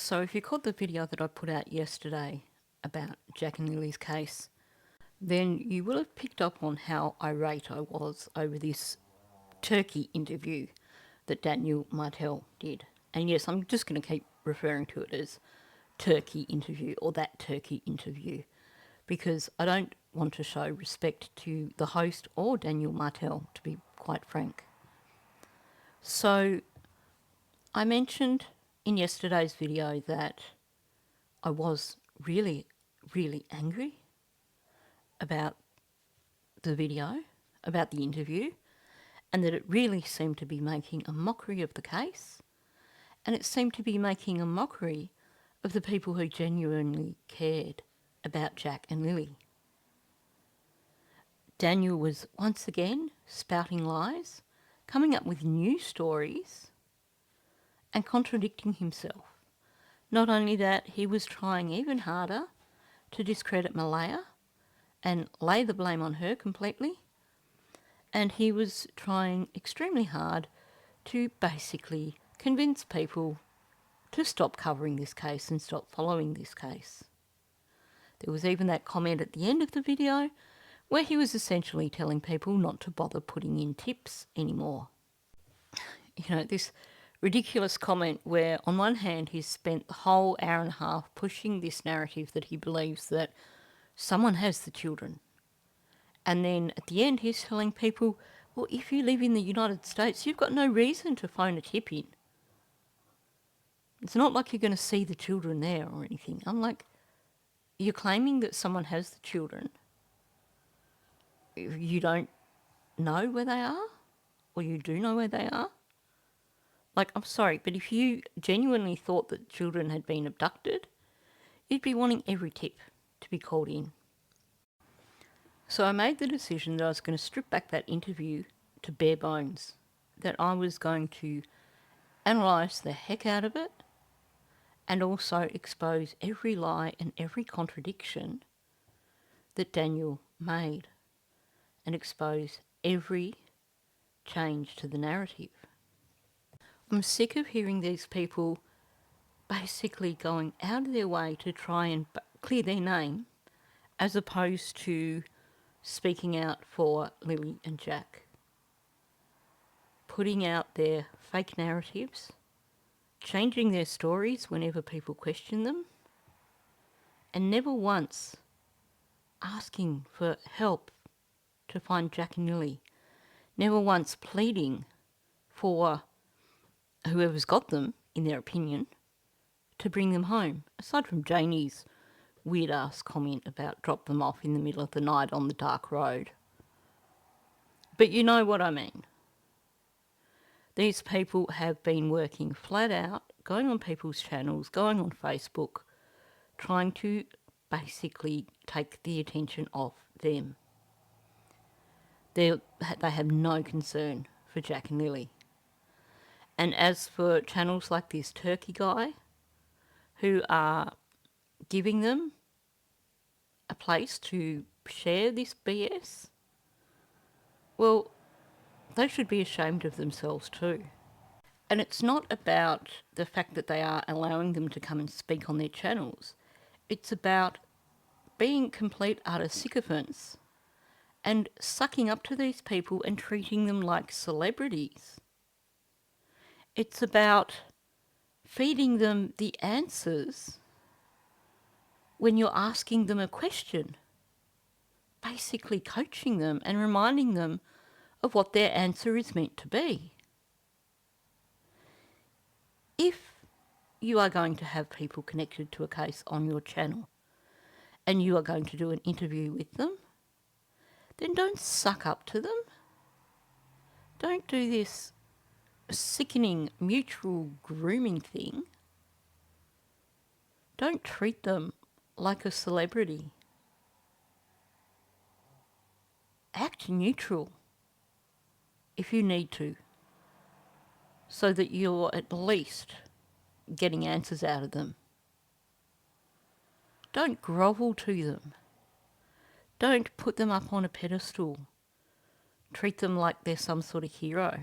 So if you caught the video that I put out yesterday about Jack and Lily's case, then you will have picked up on how irate I was over this turkey interview that Daniel Martel did. And yes, I'm just going to keep referring to it as turkey interview or that turkey interview because I don't want to show respect to the host or Daniel Martel, to be quite frank. So I mentioned in yesterday's video that I was really, really angry about the video, about the interview, and that it really seemed to be making a mockery of the case, and it seemed to be making a mockery of the people who genuinely cared about Jack and Lily. Daniel was once again spouting lies, coming up with new stories, and contradicting himself. Not only that, he was trying even harder to discredit Malaya and lay the blame on her completely, and he was trying extremely hard to basically convince people to stop covering this case and stop following this case. There was even that comment at the end of the video where he was essentially telling people not to bother putting in tips anymore. You know, this ridiculous comment where on one hand he's spent the whole hour and a half pushing this narrative that he believes that someone has the children. And then at the end he's telling people, well, if you live in the United States, you've got no reason to phone a tip in. It's not like you're going to see the children there or anything. I'm like, you're claiming that someone has the children. You don't know where they are? Or you do know where they are? Like, I'm sorry, but if you genuinely thought that children had been abducted, you'd be wanting every tip to be called in. So I made the decision that I was going to strip back that interview to bare bones, that I was going to analyse the heck out of it and also expose every lie and every contradiction that Daniel made and expose every change to the narrative. I'm sick of hearing these people basically going out of their way to try and clear their name as opposed to speaking out for Lily and Jack. Putting out their fake narratives, changing their stories whenever people question them, and never once asking for help to find Jack and Lily. Never once pleading for whoever's got them, in their opinion, to bring them home. Aside from Janie's weird-ass comment about drop them off in the middle of the night on the dark road. But you know what I mean. These people have been working flat out, going on people's channels, going on Facebook, trying to basically take the attention off them. They have no concern for Jack and Lily. And as for channels like this turkey guy, who are giving them a place to share this BS, well, they should be ashamed of themselves too. And it's not about the fact that they are allowing them to come and speak on their channels. It's about being complete utter sycophants and sucking up to these people and treating them like celebrities. It's about feeding them the answers when you're asking them a question. Basically coaching them and reminding them of what their answer is meant to be. If you are going to have people connected to a case on your channel and you are going to do an interview with them, then don't suck up to them. Don't do this sickening mutual grooming thing. Don't treat them like a celebrity. Act neutral if you need to, so that you're at least getting answers out of them. Don't grovel to them. Don't put them up on a pedestal. Treat them like they're some sort of hero.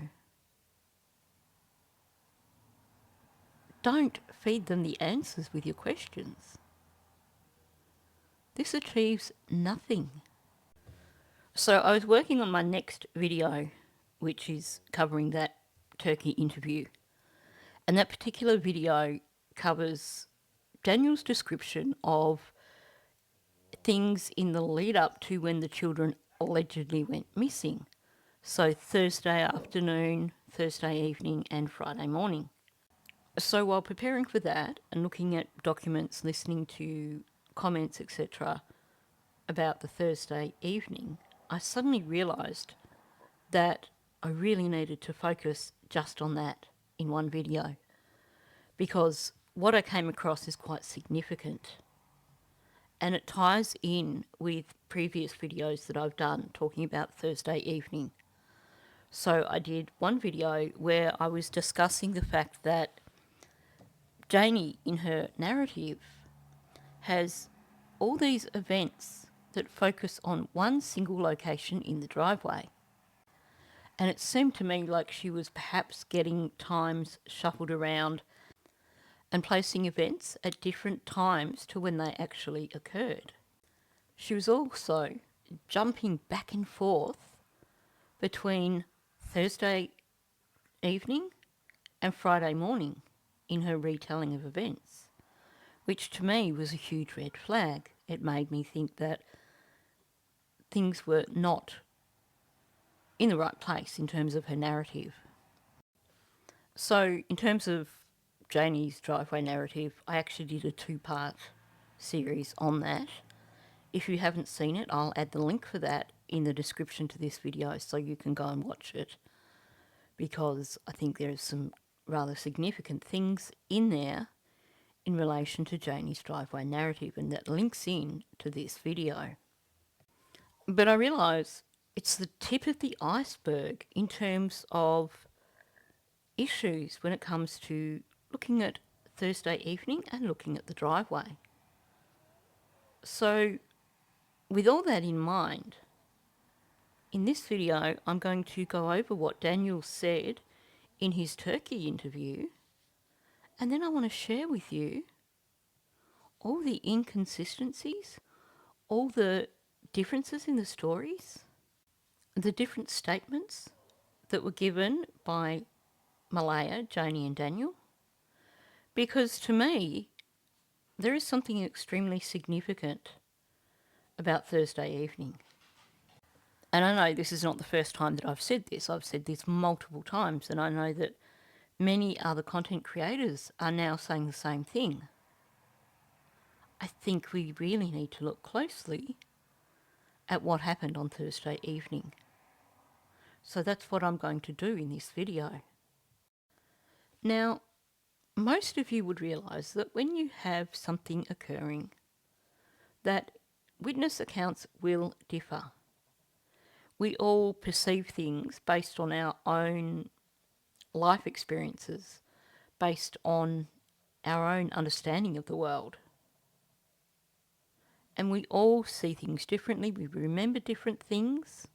don't feed them the answers with your questions. This achieves nothing. So I was working on my next video, which is covering that turkey interview. And that particular video covers Daniel's description of things in the lead up to when the children allegedly went missing. So Thursday afternoon, Thursday evening and Friday morning. So while preparing for that and looking at documents, listening to comments, etc., about the Thursday evening, I suddenly realised that I really needed to focus just on that in one video, because what I came across is quite significant, and it ties in with previous videos that I've done talking about Thursday evening. So I did one video where I was discussing the fact that Janie, in her narrative, has all these events that focus on one single location in the driveway. And it seemed to me like she was perhaps getting times shuffled around and placing events at different times to when they actually occurred. She was also jumping back and forth between Thursday evening and Friday morning in her retelling of events, which to me was a huge red flag. It made me think that things were not in the right place in terms of her narrative. So in terms of Janie's driveway narrative, I actually did a 2-part series on that. If you haven't seen it, I'll add the link for that in the description to this video so you can go and watch it, because I think there are some rather significant things in there in relation to Janie's driveway narrative, and that links in to this video. But I realise it's the tip of the iceberg in terms of issues when it comes to looking at Thursday evening and looking at the driveway. So with all that in mind, in this video I'm going to go over what Daniel said in his turkey interview, and then I want to share with you all the inconsistencies, all the differences in the stories, the different statements that were given by Malaya, Janie and Daniel, because to me there is something extremely significant about Thursday evening. And I know this is not the first time that I've said this. I've said this multiple times, and I know that many other content creators are now saying the same thing. I think we really need to look closely at what happened on Thursday evening. So that's what I'm going to do in this video. Now, most of you would realise that when you have something occurring, that witness accounts will differ. We all perceive things based on our own life experiences, based on our own understanding of the world. And we all see things differently, we remember different things.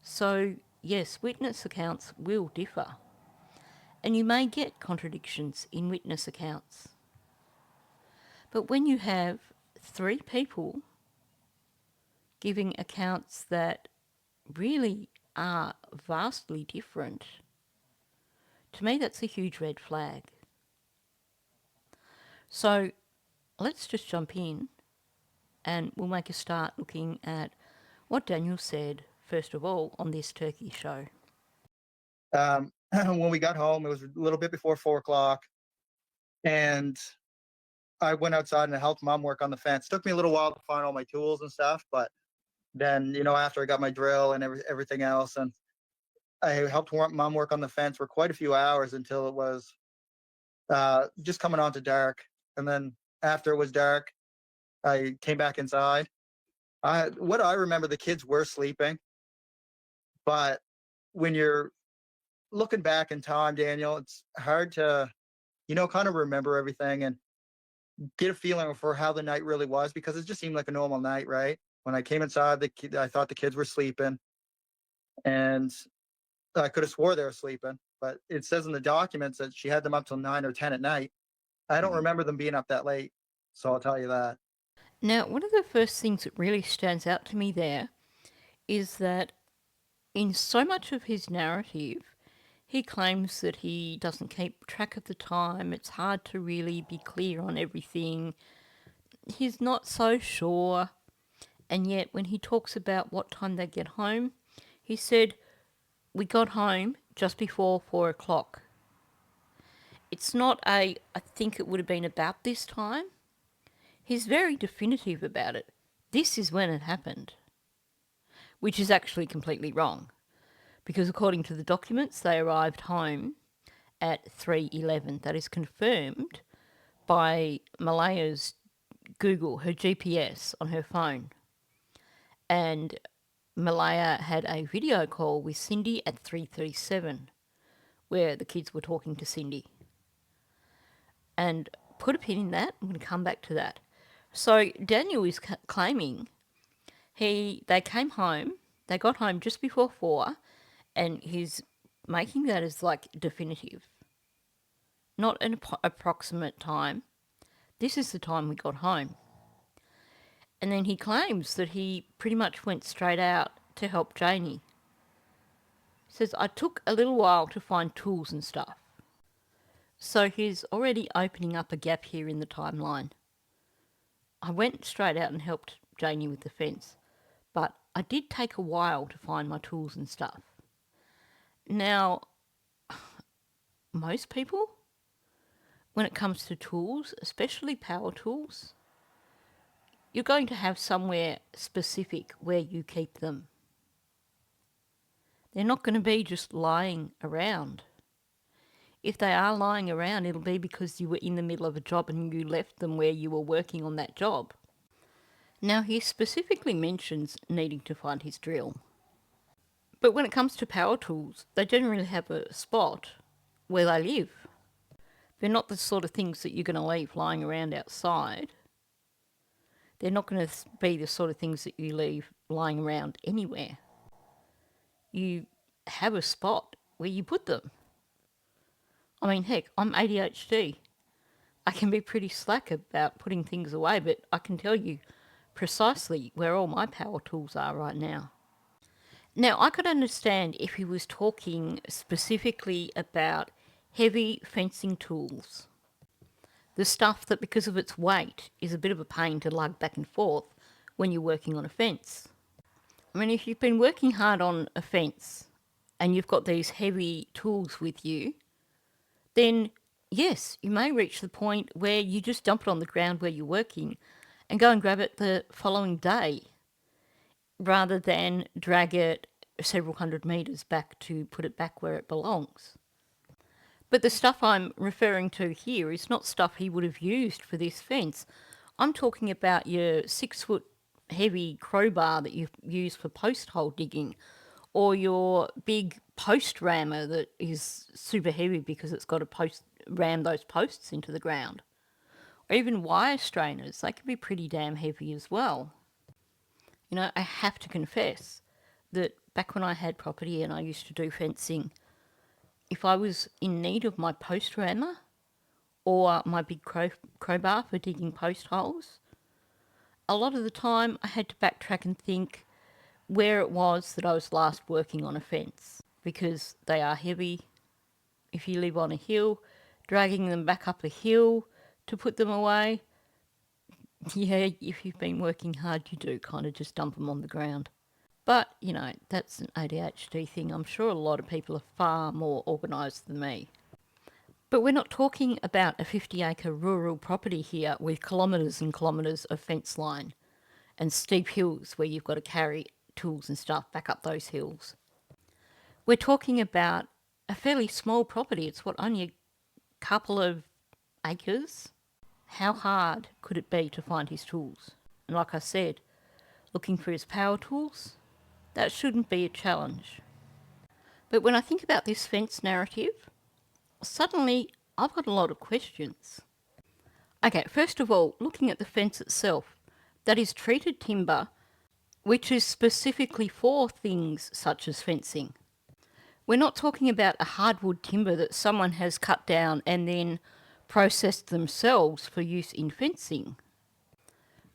So yes, witness accounts will differ. And you may get contradictions in witness accounts. But when you have 3 people giving accounts that really are vastly different, to me that's a huge red flag. So let's just jump in and we'll make a start looking at what Daniel said first of all on this turkey show. When we got home, it was a little bit before 4 o'clock, and I went outside and I helped Mom work on the fence. It took me a little while to find all my tools and stuff, but then, after I got my drill and everything else, and I helped Mom work on the fence for quite a few hours until it was just coming on to dark. And then after it was dark, I came back inside. What I remember, the kids were sleeping, but when you're looking back in time, Daniel, it's hard to, kind of remember everything and get a feeling for how the night really was, because it just seemed like a normal night, right? When I came inside, I thought the kids were sleeping, and I could have swore they were sleeping. but it says in the documents that she had them up till 9 or 10 at night. I don't remember them being up that late, so I'll tell you that. Now, one of the first things that really stands out to me there is that in so much of his narrative, he claims that he doesn't keep track of the time. It's hard to really be clear on everything. He's not so sure. And yet, when he talks about what time they get home, he said, "We got home just before 4 o'clock." It's not I think it would have been about this time. He's very definitive about it. This is when it happened. Which is actually completely wrong. Because according to the documents, they arrived home at 3:11. That is confirmed by Malaya's Google, her GPS on her phone. And Malaya had a video call with Cindy at 3:37, where the kids were talking to Cindy. And put a pin in that. I'm going to come back to that. So Daniel is claiming they came home, they got home just before 4, and he's making that as like definitive, not an approximate time. This is the time we got home. And then he claims that he pretty much went straight out to help Janie. He says, "I took a little while to find tools and stuff." So he's already opening up a gap here in the timeline. I went straight out and helped Janie with the fence, but I did take a while to find my tools and stuff. Now, most people, when it comes to tools, especially power tools, you're going to have somewhere specific where you keep them. They're not going to be just lying around. If they are lying around, it'll be because you were in the middle of a job and you left them where you were working on that job. Now, he specifically mentions needing to find his drill. But when it comes to power tools, they generally have a spot where they live. They're not the sort of things that you're going to leave lying around outside. They're not going to be the sort of things that you leave lying around anywhere. You have a spot where you put them. I mean, heck, I'm ADHD. I can be pretty slack about putting things away, but I can tell you precisely where all my power tools are right now. Now, I could understand if he was talking specifically about heavy fencing tools. The stuff that, because of its weight, is a bit of a pain to lug back and forth when you're working on a fence. I mean, if you've been working hard on a fence and you've got these heavy tools with you, then yes, you may reach the point where you just dump it on the ground where you're working and go and grab it the following day, rather than drag it several hundred metres back to put it back where it belongs. But the stuff I'm referring to here is not stuff he would have used for this fence. I'm talking about your 6-foot heavy crowbar that you use for post hole digging, or your big post rammer that is super heavy because it's got to ram those posts into the ground. Or even wire strainers, they can be pretty damn heavy as well. You know, I have to confess that back when I had property and I used to do fencing, if I was in need of my post rammer or my big crowbar for digging post holes, a lot of the time I had to backtrack and think where it was that I was last working on a fence, because they are heavy. If you live on a hill, dragging them back up a hill to put them away, yeah, if you've been working hard, you do kind of just dump them on the ground. But, you know, that's an ADHD thing. I'm sure a lot of people are far more organised than me. But we're not talking about a 50-acre rural property here with kilometres and kilometres of fence line and steep hills where you've got to carry tools and stuff back up those hills. We're talking about a fairly small property. It's only a couple of acres. How hard could it be to find his tools? And like I said, looking for his power tools, that shouldn't be a challenge. But when I think about this fence narrative, suddenly I've got a lot of questions. Okay, first of all, looking at the fence itself, that is treated timber, which is specifically for things such as fencing. We're not talking about a hardwood timber that someone has cut down and then processed themselves for use in fencing.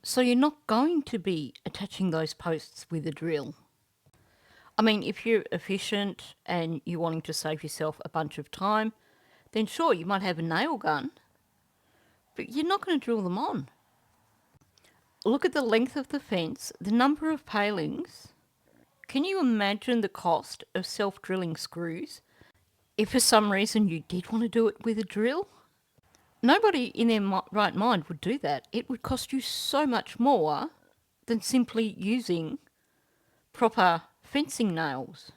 So you're not going to be attaching those posts with a drill. I mean, if you're efficient and you're wanting to save yourself a bunch of time, then sure, you might have a nail gun, but you're not going to drill them on. Look at the length of the fence, the number of palings. Can you imagine the cost of self-drilling screws if for some reason you did want to do it with a drill? Nobody in their right mind would do that. It would cost you so much more than simply using proper fencing nails.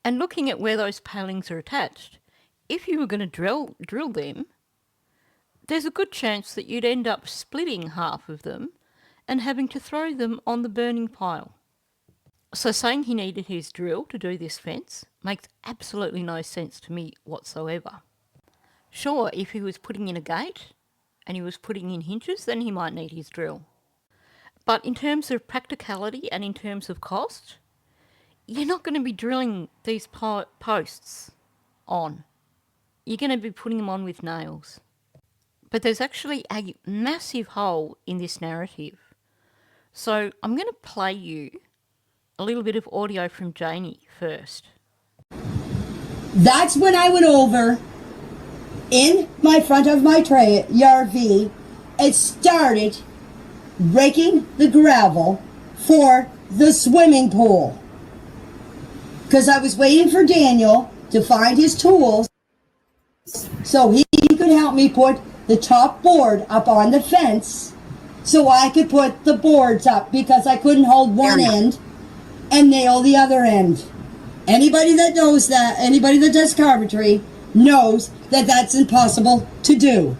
And looking at where those palings are attached, if you were going to drill them, there's a good chance that you'd end up splitting half of them and having to throw them on the burning pile. So saying he needed his drill to do this fence makes absolutely no sense to me whatsoever. Sure, if he was putting in a gate and he was putting in hinges, then he might need his drill. But in terms of practicality and in terms of cost, you're not going to be drilling these posts on. You're going to be putting them on with nails. But there's actually a massive hole in this narrative. So I'm going to play you a little bit of audio from Janie first. That's when I went over in my front of my RV and started raking the gravel for the swimming pool. Because I was waiting for Daniel to find his tools so he could help me put the top board up on the fence so I could put the boards up because I couldn't hold one end and nail the other end. Anybody that knows that, anybody that does carpentry knows that that's impossible to do.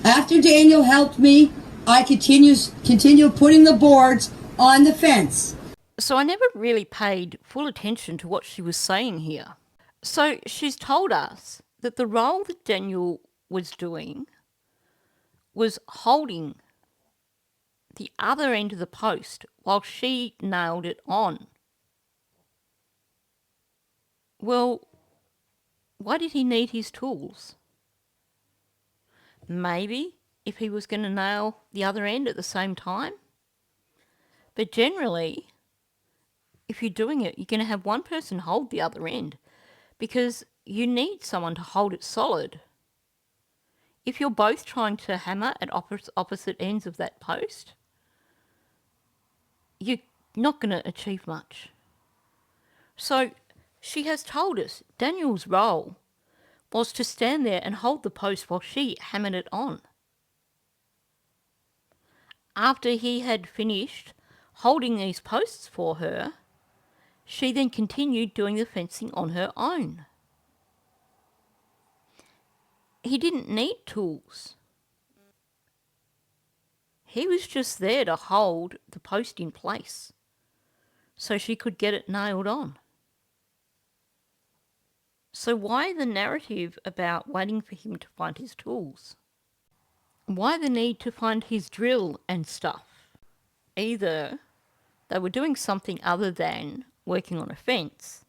After Daniel helped me, I continue putting the boards on the fence. So I never really paid full attention to what she was saying here. So she's told us that the role that Daniel was doing was holding the other end of the post while she nailed it on. Well, why did he need his tools? Maybe if he was going to nail the other end at the same time. But generally, if you're doing it, you're going to have one person hold the other end because you need someone to hold it solid. If you're both trying to hammer at opposite ends of that post, you're not going to achieve much. So she has told us Daniel's role was to stand there and hold the post while she hammered it on. After he had finished holding these posts for her, she then continued doing the fencing on her own. He didn't need tools. He was just there to hold the post in place so she could get it nailed on. So why the narrative about waiting for him to find his tools? Why the need to find his drill and stuff? Either they were doing something other than working on a fence,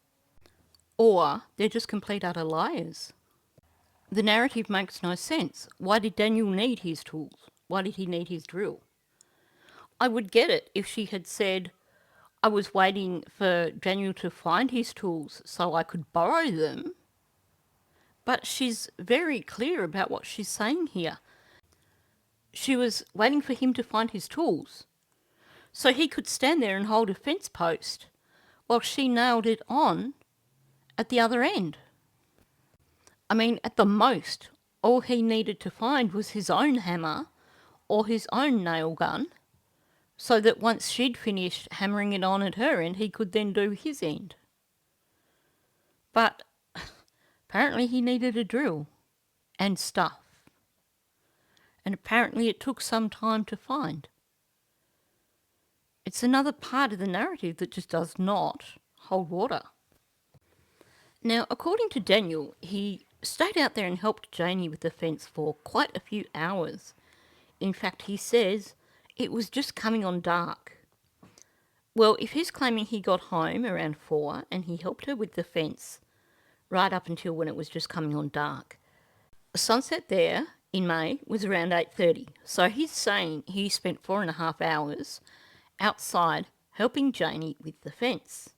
or they're just complete utter liars. The narrative makes no sense. Why did Daniel need his tools? Why did he need his drill? I would get it if she had said, I was waiting for Daniel to find his tools so I could borrow them. But she's very clear about what she's saying here. She was waiting for him to find his tools so he could stand there and hold a fence post while she nailed it on at the other end. I mean, at the most, all he needed to find was his own hammer or his own nail gun so that once she'd finished hammering it on at her end, he could then do his end. But apparently he needed a drill and stuff. And apparently it took some time to find. It's another part of the narrative that just does not hold water. Now, according to Daniel, he stayed out there and helped Janie with the fence for quite a few hours. In fact, he says it was just coming on dark Well, if he's claiming he got home around 4 and he helped her with the fence right up until when it was just coming on dark, sunset there in May was around 8:30. So he's saying he spent 4.5 hours outside helping Janie with the fence.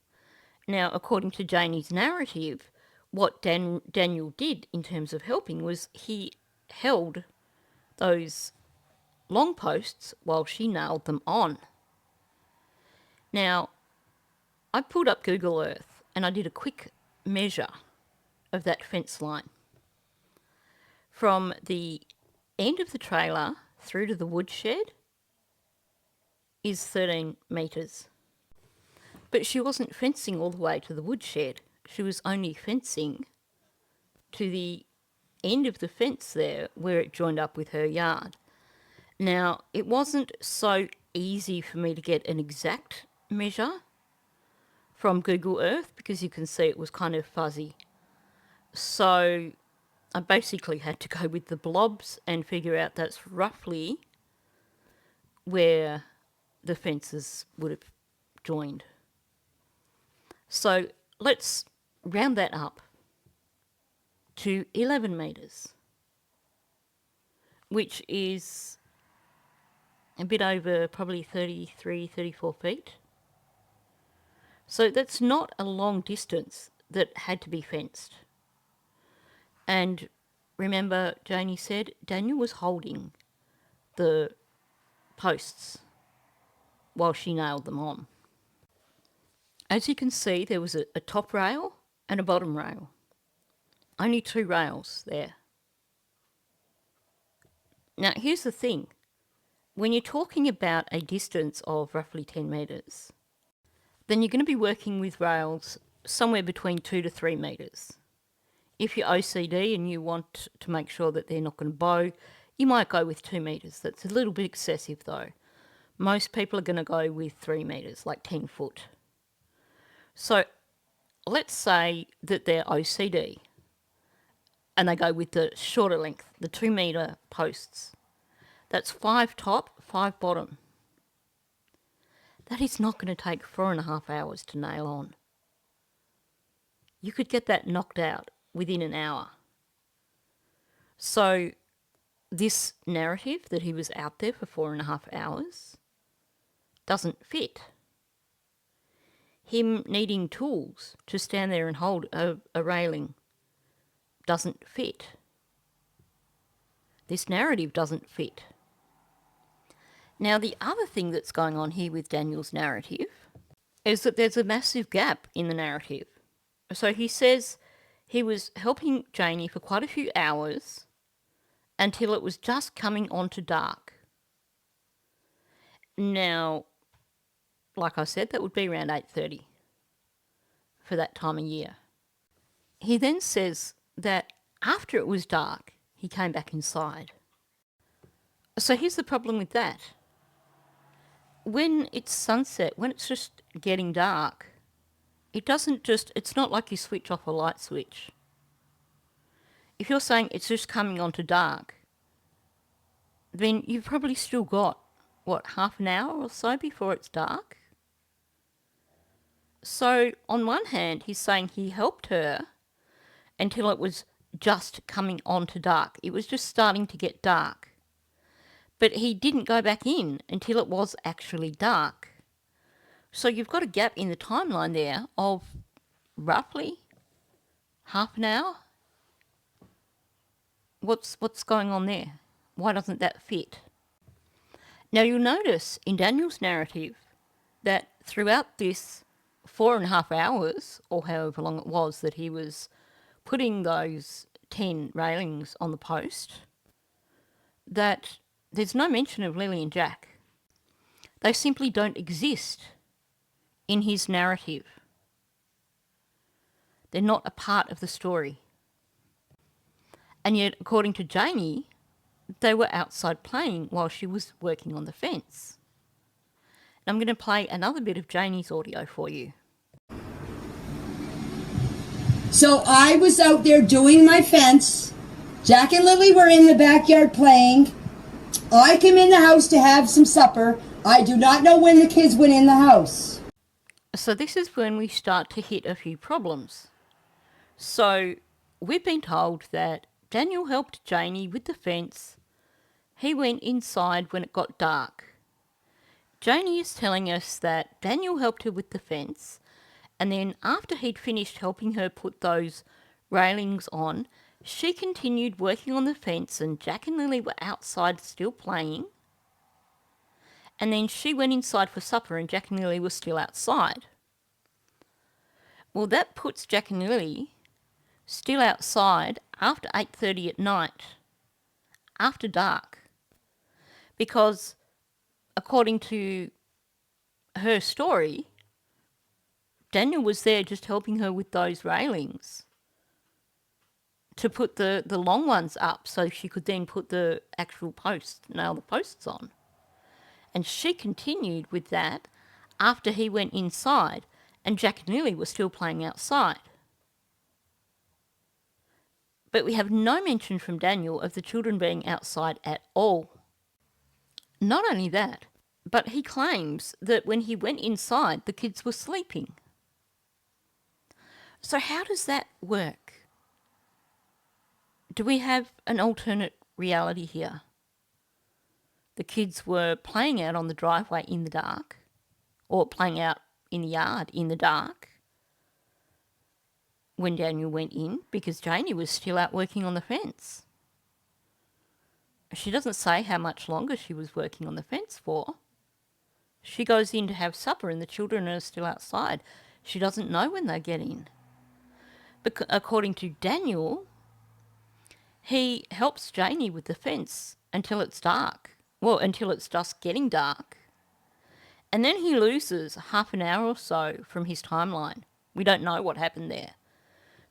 Now, according to Janie's narrative, what Daniel did in terms of helping was he held those long posts while she nailed them on. Now, I pulled up Google Earth and I did a quick measure of that fence line. From the end of the trailer through to the woodshed is 13 metres. But she wasn't fencing all the way to the woodshed. She was only fencing to the end of the fence there where it joined up with her yard. Now, it wasn't so easy for me to get an exact measure from Google Earth because you can see it was kind of fuzzy. So I basically had to go with the blobs and figure out that's roughly where the fences would have joined. So let's round that up to 11 metres, which is a bit over probably 33, 34 feet. So that's not a long distance that had to be fenced. And remember, Janie said Daniel was holding the posts while she nailed them on. As you can see, there was a top rail and a bottom rail. Only 2 rails there. Now, here's the thing. When you're talking about a distance of roughly 10 metres, then you're going to be working with rails somewhere between 2 to 3 metres. If you're OCD and you want to make sure that they're not going to bow, you might go with 2 metres. That's a little bit excessive though. Most people are going to go with 3 metres, like 10 foot. So let's say that they're OCD and they go with the shorter length, the 2 metre posts. That's 5 top, 5 bottom. That is not going to take 4.5 hours to nail on. You could get that knocked out within an hour. So this narrative that he was out there for 4.5 hours doesn't fit. Him needing tools to stand there and hold a railing doesn't fit. This narrative doesn't fit. Now, the other thing that's going on here with Daniel's narrative is that there's a massive gap in the narrative. So he says he was helping Janie for quite a few hours until it was just coming on to dark. Now, like I said, that would be around 8:30 for that time of year. He then says that after it was dark, he came back inside. So here's the problem with that. When it's sunset, when it's just getting dark, it's not like you switch off a light switch. If you're saying it's just coming on to dark, then you've probably still got, half an hour or so before it's dark? So on one hand, he's saying he helped her until it was just coming on to dark. It was just starting to get dark. But he didn't go back in until it was actually dark. So you've got a gap in the timeline there of roughly half an hour. What's going on there? Why doesn't that fit? Now you'll notice in Daniel's narrative that throughout this 4.5 hours, or however long it was that he was putting those 10 railings on the post, that there's no mention of Lily and Jack. They simply don't exist in his narrative. They're not a part of the story. And yet, according to Janie, they were outside playing while she was working on the fence. And I'm going to play another bit of Janie's audio for you. So I was out there doing my fence. Jack and Lily were in the backyard playing. I came in the house to have some supper. I do not know when the kids went in the house. So this is when we start to hit a few problems. So we've been told that Daniel helped Janie with the fence. He went inside when it got dark. Janie is telling us that Daniel helped her with the fence, and then after he'd finished helping her put those railings on, she continued working on the fence and Jack and Lily were outside still playing. And then she went inside for supper and Jack and Lily were still outside. Well, that puts Jack and Lily still outside after 8:30 at night, after dark, because according to her story, Daniel was there just helping her with those railings to put the long ones up so she could then put the actual posts, nail the posts on. And she continued with that after he went inside and Jack and Lily were still playing outside. But we have no mention from Daniel of the children being outside at all. Not only that, but he claims that when he went inside, the kids were sleeping. So how does that work? Do we have an alternate reality here? The kids were playing out on the driveway in the dark, or playing out in the yard in the dark when Daniel went in, because Janie was still out working on the fence. She doesn't say how much longer she was working on the fence for. She goes in to have supper and the children are still outside. She doesn't know when they get in. But according to Daniel, he helps Janie with the fence until it's dark. Well, until it's just getting dark. And then he loses half an hour or so from his timeline. We don't know what happened there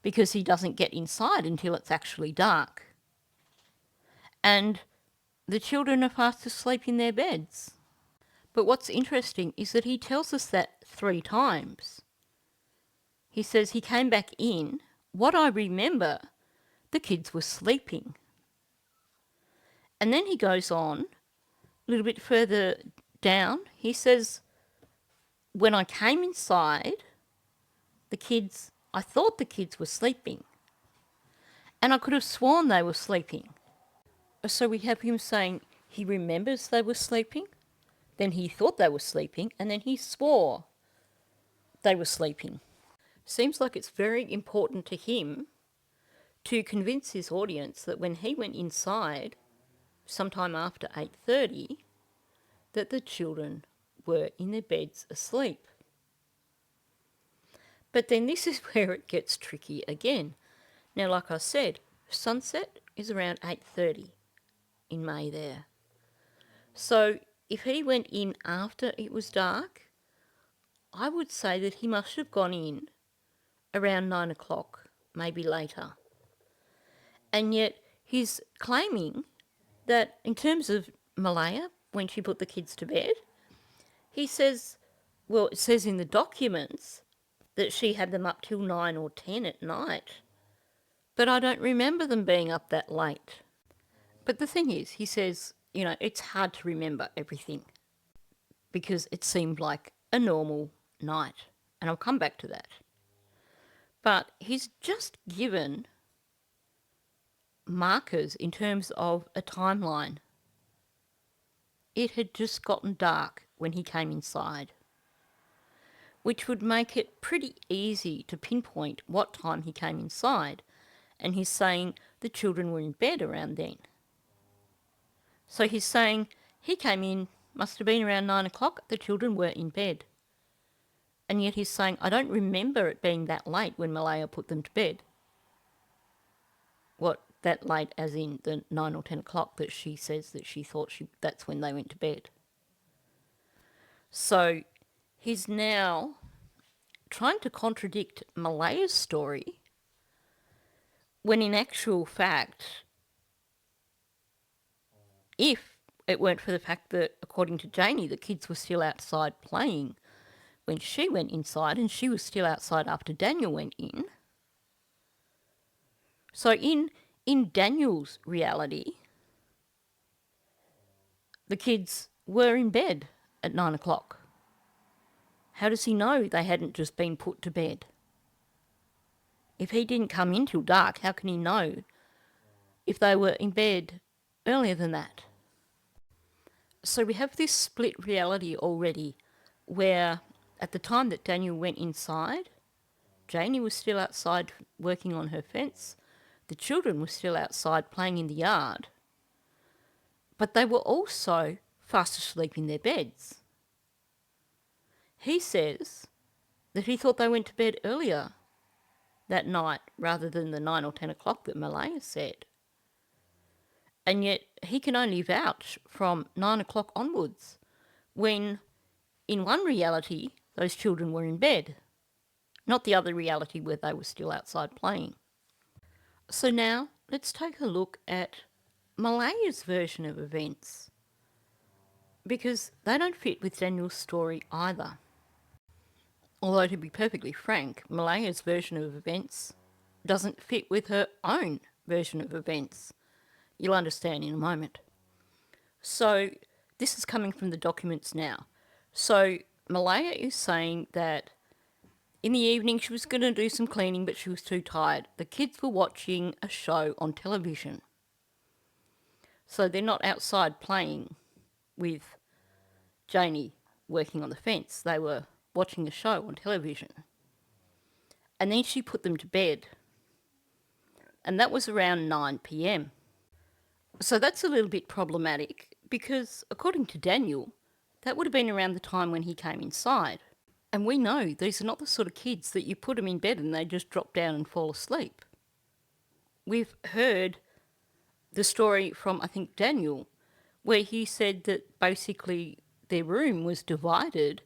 because he doesn't get inside until it's actually dark. And the children are fast asleep in their beds. But what's interesting is that he tells us that 3 times. He says he came back in. What I remember, the kids were sleeping. And then he goes on, a little bit further down, he says, when I came inside, I thought the kids were sleeping. And I could have sworn they were sleeping. So we have him saying he remembers they were sleeping, then he thought they were sleeping, and then he swore they were sleeping. Seems like it's very important to him to convince his audience that when he went inside, sometime after 8:30, that the children were in their beds asleep. But then this is where it gets tricky again. Now, like I said, sunset is around 8:30 in May there. So if he went in after it was dark, I would say that he must have gone in around 9 o'clock, maybe later. And yet he's claiming that in terms of Malaya, when she put the kids to bed, he says, well, it says in the documents that she had them up till 9 or 10 at night. But I don't remember them being up that late. But the thing is, he says, it's hard to remember everything because it seemed like a normal night. And I'll come back to that. But he's just given markers in terms of a timeline. It had just gotten dark when he came inside, which would make it pretty easy to pinpoint what time he came inside. And he's saying the children were in bed around then. So he's saying he came in, must have been around 9 o'clock, the children were in bed. And yet he's saying, I don't remember it being that late when Malaya put them to bed. What, that late as in the 9 or 10 o'clock that she says that she thought that's when they went to bed. So he's now trying to contradict Malaya's story when in actual fact, if it weren't for the fact that, according to Janie, the kids were still outside playing when she went inside, and she was still outside after Daniel went in. So in Daniel's reality, the kids were in bed at 9 o'clock, How does he know they hadn't just been put to bed? If he didn't come in till dark, how can he know if they were in bed earlier than that? So we have this split reality already where at the time that Daniel went inside, Janie was still outside working on her fence. The children were still outside playing in the yard. But they were also fast asleep in their beds. He says that he thought they went to bed earlier that night rather than the 9 or 10 o'clock that Malaya said. And yet he can only vouch from 9 o'clock onwards when, in one reality, those children were in bed, not the other reality where they were still outside playing. So now let's take a look at Malaya's version of events, because they don't fit with Daniel's story either. Although, to be perfectly frank, Malaya's version of events doesn't fit with her own version of events. You'll understand in a moment. So this is coming from the documents now. So Malaya is saying that in the evening she was going to do some cleaning, but she was too tired. The kids were watching a show on television. So they're not outside playing with Janie working on the fence. They were watching a show on television. And then she put them to bed. And that was around 9 p.m. So that's a little bit problematic because, according to Daniel, that would have been around the time when he came inside. And we know these are not the sort of kids that you put them in bed and they just drop down and fall asleep. We've heard the story from, I think, Daniel, where he said that basically their room was divided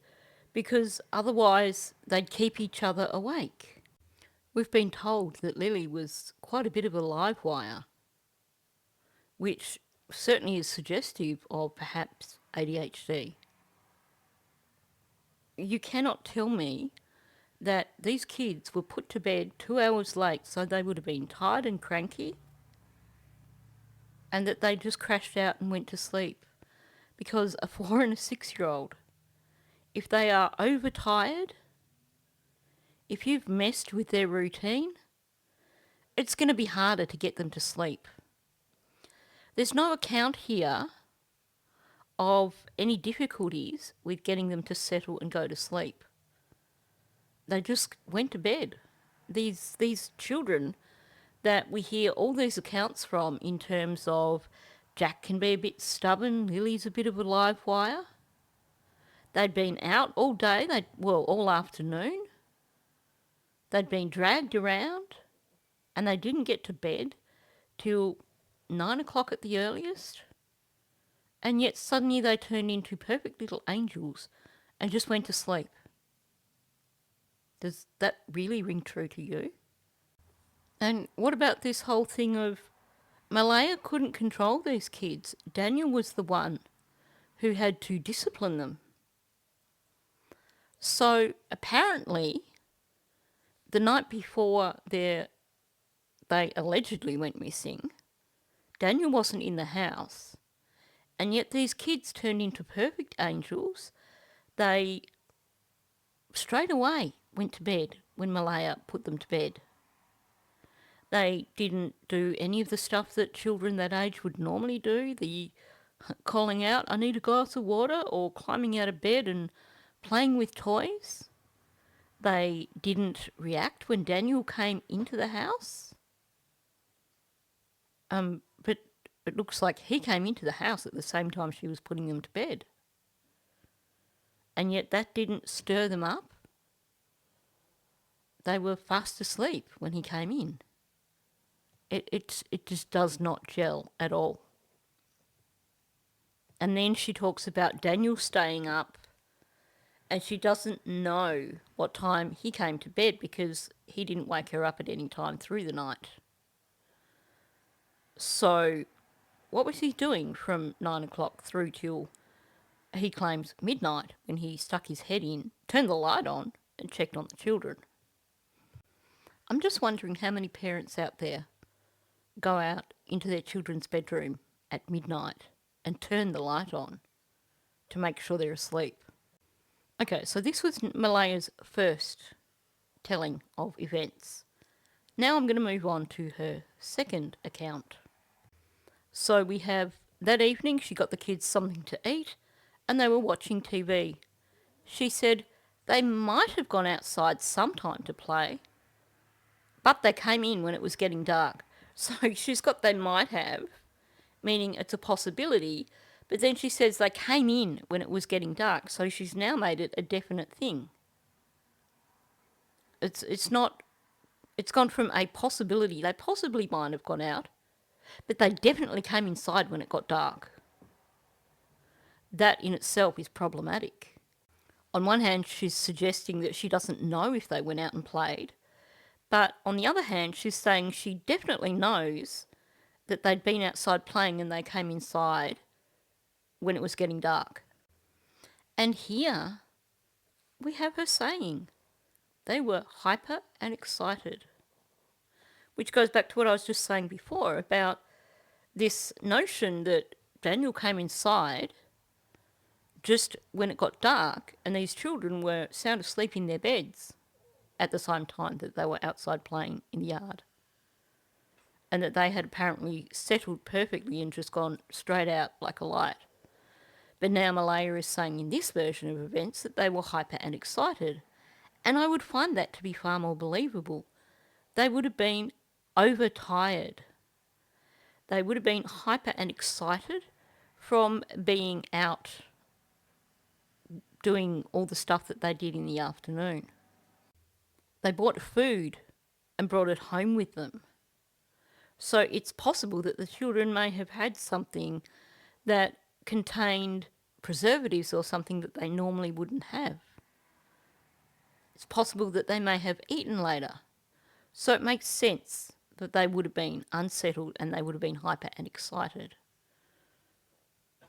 because otherwise they'd keep each other awake. We've been told that Lily was quite a bit of a live wire, which certainly is suggestive of perhaps ADHD. You cannot tell me that these kids were put to bed 2 hours late, so they would have been tired and cranky, and that they just crashed out and went to sleep. Because a 4 and a 6-year-old, if they are overtired, if you've messed with their routine, it's going to be harder to get them to sleep. There's no account here of any difficulties with getting them to settle and go to sleep. They just went to bed. These children that we hear all these accounts from in terms of Jack can be a bit stubborn, Lily's a bit of a live wire. They'd been out all day, all afternoon. They'd been dragged around and they didn't get to bed till 9 o'clock at the earliest. And yet suddenly they turned into perfect little angels and just went to sleep. Does that really ring true to you? And what about this whole thing of Malaya couldn't control these kids? Daniel was the one who had to discipline them. So apparently, the night before they allegedly went missing, Daniel wasn't in the house, and yet these kids turned into perfect angels. They straight away went to bed when Malaya put them to bed. They didn't do any of the stuff that children that age would normally do, the calling out, I need a glass of water, or climbing out of bed and playing with toys. They didn't react when Daniel came into the house. But it looks like he came into the house at the same time she was putting them to bed. And yet that didn't stir them up. They were fast asleep when he came in. It just does not gel at all. And then she talks about Daniel staying up, and she doesn't know what time he came to bed because he didn't wake her up at any time through the night. So what was he doing from 9 o'clock through till, he claims, midnight, when he stuck his head in, turned the light on and checked on the children? I'm just wondering how many parents out there go out into their children's bedroom at midnight and turn the light on to make sure they're asleep. Okay, so this was Malaya's first telling of events. Now I'm going to move on to her second account. So we have that evening she got the kids something to eat and they were watching TV. She said they might have gone outside sometime to play, but they came in when it was getting dark. So she's got they might have, meaning it's a possibility, but then she says they came in when it was getting dark, so she's now made it a definite thing. It's not, it's gone from a possibility, they possibly might have gone out, but they definitely came inside when it got dark. That in itself is problematic. On one hand, she's suggesting that she doesn't know if they went out and played, but on the other hand, she's saying she definitely knows that they'd been outside playing and they came inside when it was getting dark. And here we have her saying they were hyper and excited, which goes back to what I was just saying before about this notion that Daniel came inside just when it got dark and these children were sound asleep in their beds at the same time that they were outside playing in the yard. And that they had apparently settled perfectly and just gone straight out like a light. But now Malaya is saying in this version of events that they were hyper and excited. And I would find that to be far more believable. They would have been overtired. They would have been hyper and excited from being out doing all the stuff that they did in the afternoon. They bought food and brought it home with them. So it's possible that the children may have had something that contained preservatives or something that they normally wouldn't have. It's possible that they may have eaten later. So it makes sense that they would have been unsettled and they would have been hyper and excited.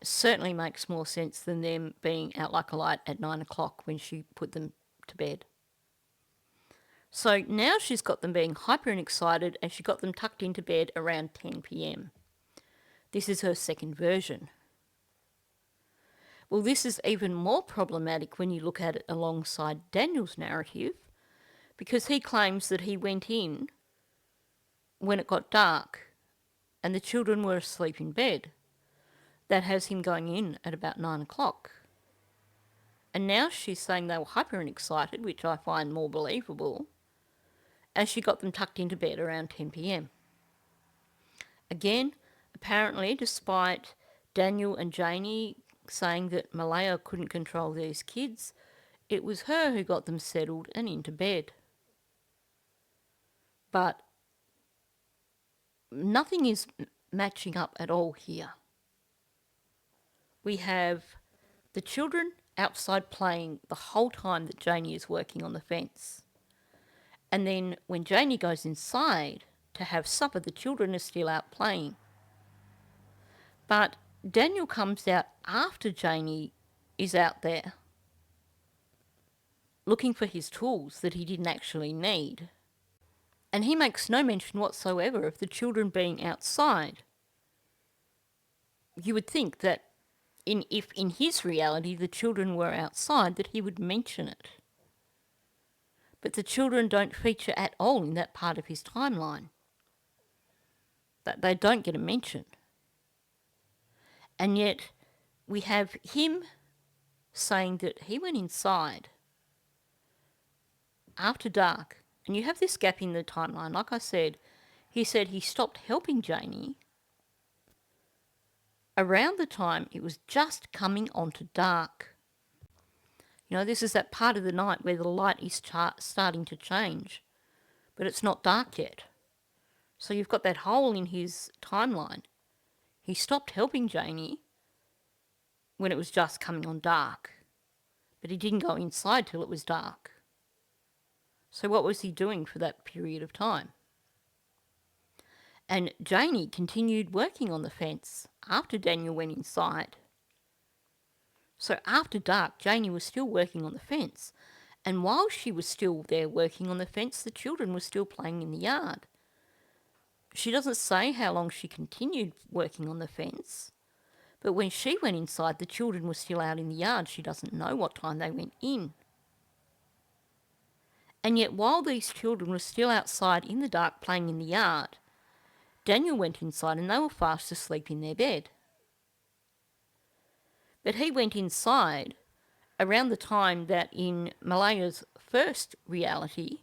It certainly makes more sense than them being out like a light at 9 o'clock when she put them to bed. So now she's got them being hyper and excited and she got them tucked into bed around 10 p.m. This is her second version. Well, this is even more problematic when you look at it alongside Daniel's narrative, because he claims that he went in when it got dark and the children were asleep in bed. That has him going in at about 9 o'clock. And now she's saying they were hyper and excited, which I find more believable, as she got them tucked into bed around 10 p.m. Again, apparently, despite Daniel and Janie saying that Malaya couldn't control these kids, it was her who got them settled and into bed. But nothing is matching up at all here. We have the children outside playing the whole time that Janie is working on the fence. And then when Janie goes inside to have supper, the children are still out playing. But Daniel comes out after Janie is out there looking for his tools that he didn't actually need. And he makes no mention whatsoever of the children being outside. You would think that if in his reality the children were outside, that he would mention it. But the children don't feature at all in that part of his timeline. That they don't get a mention. And yet we have him saying that he went inside after dark. And you have this gap in the timeline. Like I said, he said he stopped helping Janie around the time it was just coming onto dark. You know, this is that part of the night where the light is starting to change, but it's not dark yet. So you've got that hole in his timeline. He stopped helping Janie when it was just coming on dark, but he didn't go inside till it was dark. So what was he doing for that period of time? And Janie continued working on the fence after Daniel went inside. So after dark, Janie was still working on the fence. And while she was still there working on the fence, the children were still playing in the yard. She doesn't say how long she continued working on the fence, But when she went inside, the children were still out in the yard. She doesn't know what time they went in. And yet while these children were still outside in the dark playing in the yard, Daniel went inside and they were fast asleep in their bed. But he went inside around the time that in Malaya's first reality,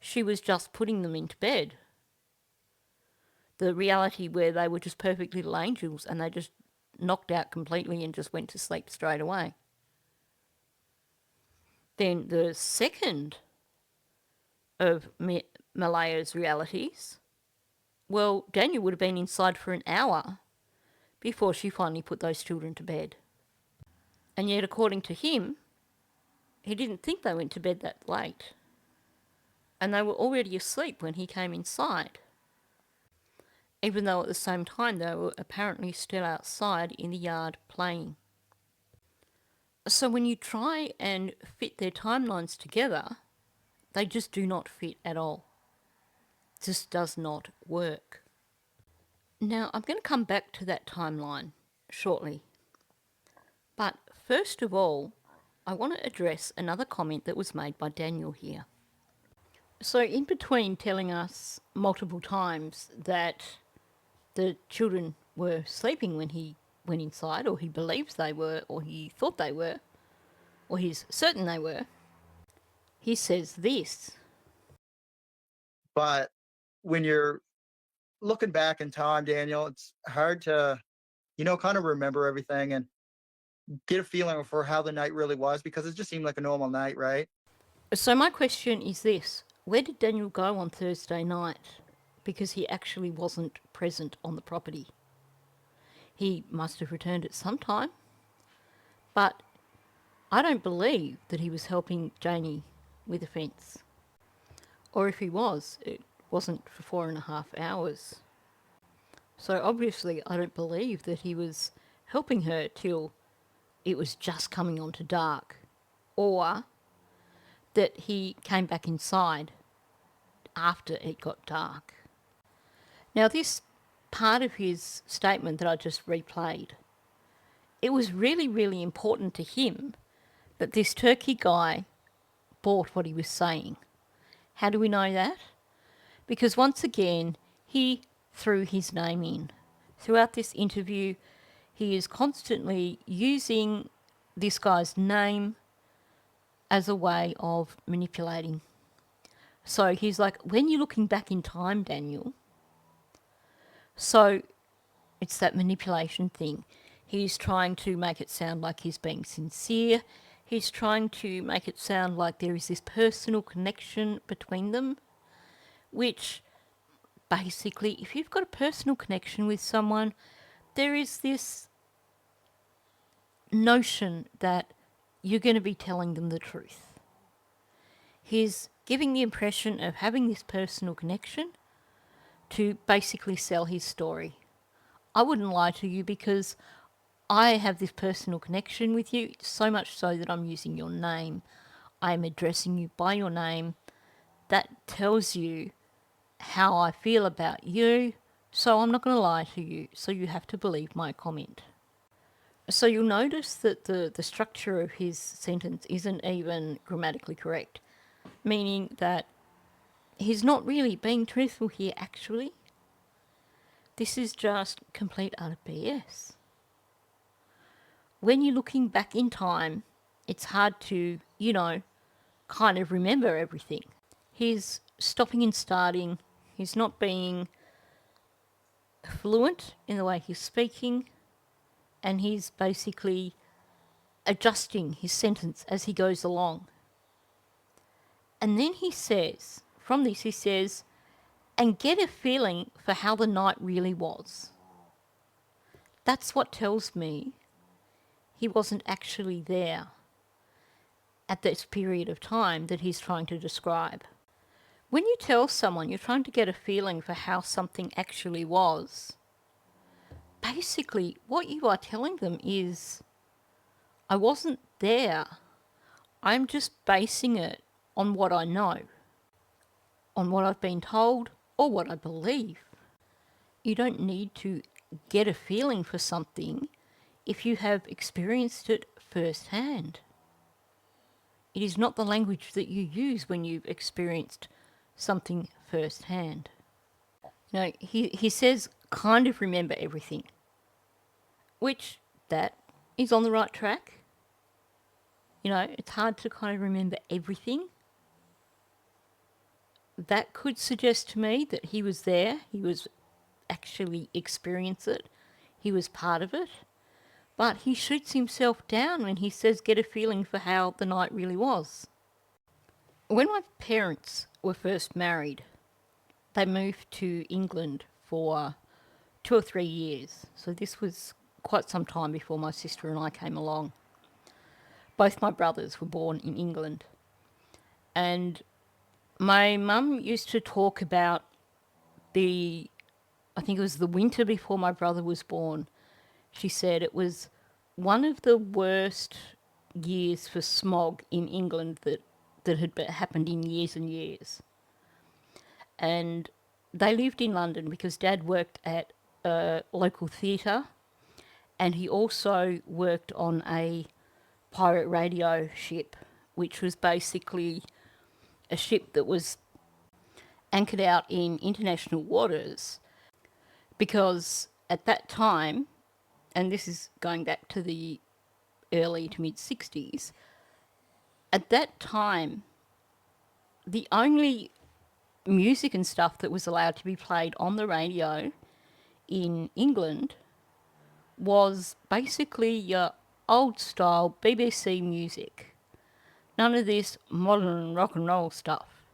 she was just putting them into bed. The reality where they were just perfect little angels and they just knocked out completely and just went to sleep straight away. Then the second of Malaya's realities, well, Daniel would have been inside for an hour before she finally put those children to bed. And yet, according to him, he didn't think they went to bed that late. And they were already asleep when he came inside. Even though at the same time they were apparently still outside in the yard playing. So when you try and fit their timelines together, they just do not fit at all. It just does not work. Now, I'm going to come back to that timeline shortly. But first of all, I want to address another comment that was made by Daniel here. So in between telling us multiple times that the children were sleeping when he went inside, or he believes they were, or he thought they were, or he's certain they were, he says this. But when you're looking back in time, Daniel, it's hard to, kind of remember everything and get a feeling for how the night really was, because it just seemed like a normal night, right? So my question is this. Where did Daniel go on Thursday night? Because he actually wasn't present on the property. He must have returned at some time. But I don't believe that he was helping Janie with the fence. Or if he was, it wasn't for 4.5 hours. So obviously I don't believe that he was helping her till it was just coming on to dark. Or that he came back inside after it got dark. Now this part of his statement that I just replayed, it was really, really important to him that this Turkey guy bought what he was saying. How do we know that? Because once again, he threw his name in. Throughout this interview, he is constantly using this guy's name as a way of manipulating. So he's like, when you're looking back in time, Daniel, so it's that manipulation thing. He's trying to make it sound like he's being sincere. He's trying to make it sound like there is this personal connection between them, which basically, if you've got a personal connection with someone, there is this notion that you're going to be telling them the truth. He's giving the impression of having this personal connection to basically sell his story. I wouldn't lie to you because I have this personal connection with you, so much so that I'm using your name. I'm addressing you by your name. That tells you how I feel about you, so I'm not going to lie to you, so you have to believe my comment. So you'll notice that the structure of his sentence isn't even grammatically correct, meaning that he's not really being truthful here actually. This is just complete utter BS. When you're looking back in time, it's hard to, kind of remember everything. He's stopping and starting. He's not being fluent in the way he's speaking. And he's basically adjusting his sentence as he goes along. And then he says, from this he says, and get a feeling for how the night really was. That's what tells me he wasn't actually there at this period of time that he's trying to describe. When you tell someone you're trying to get a feeling for how something actually was, basically what you are telling them is, I wasn't there. I'm just basing it on what I know, on what I've been told or what I believe. You don't need to get a feeling for something if you have experienced it firsthand. It is not the language that you use when you've experienced something firsthand. No, he says kind of remember everything, which that is on the right track. You know, it's hard to kind of remember everything. That could suggest to me that he was there, he was actually experience it, he was part of it. But he shoots himself down when he says get a feeling for how the night really was. When my parents were first married, they moved to England for 2 or 3 years. So this was quite some time before my sister and I came along. Both my brothers were born in England. And my mum used to talk about I think it was the winter before my brother was born. She said it was one of the worst years for smog in England that had happened in years and years. And they lived in London because Dad worked at a local theatre, and he also worked on a pirate radio ship, which was basically a ship that was anchored out in international waters, because at that time, and this is going back to the early to mid 60s, at that time, the only music and stuff that was allowed to be played on the radio in England was basically your old style BBC music. None of this modern rock and roll stuff.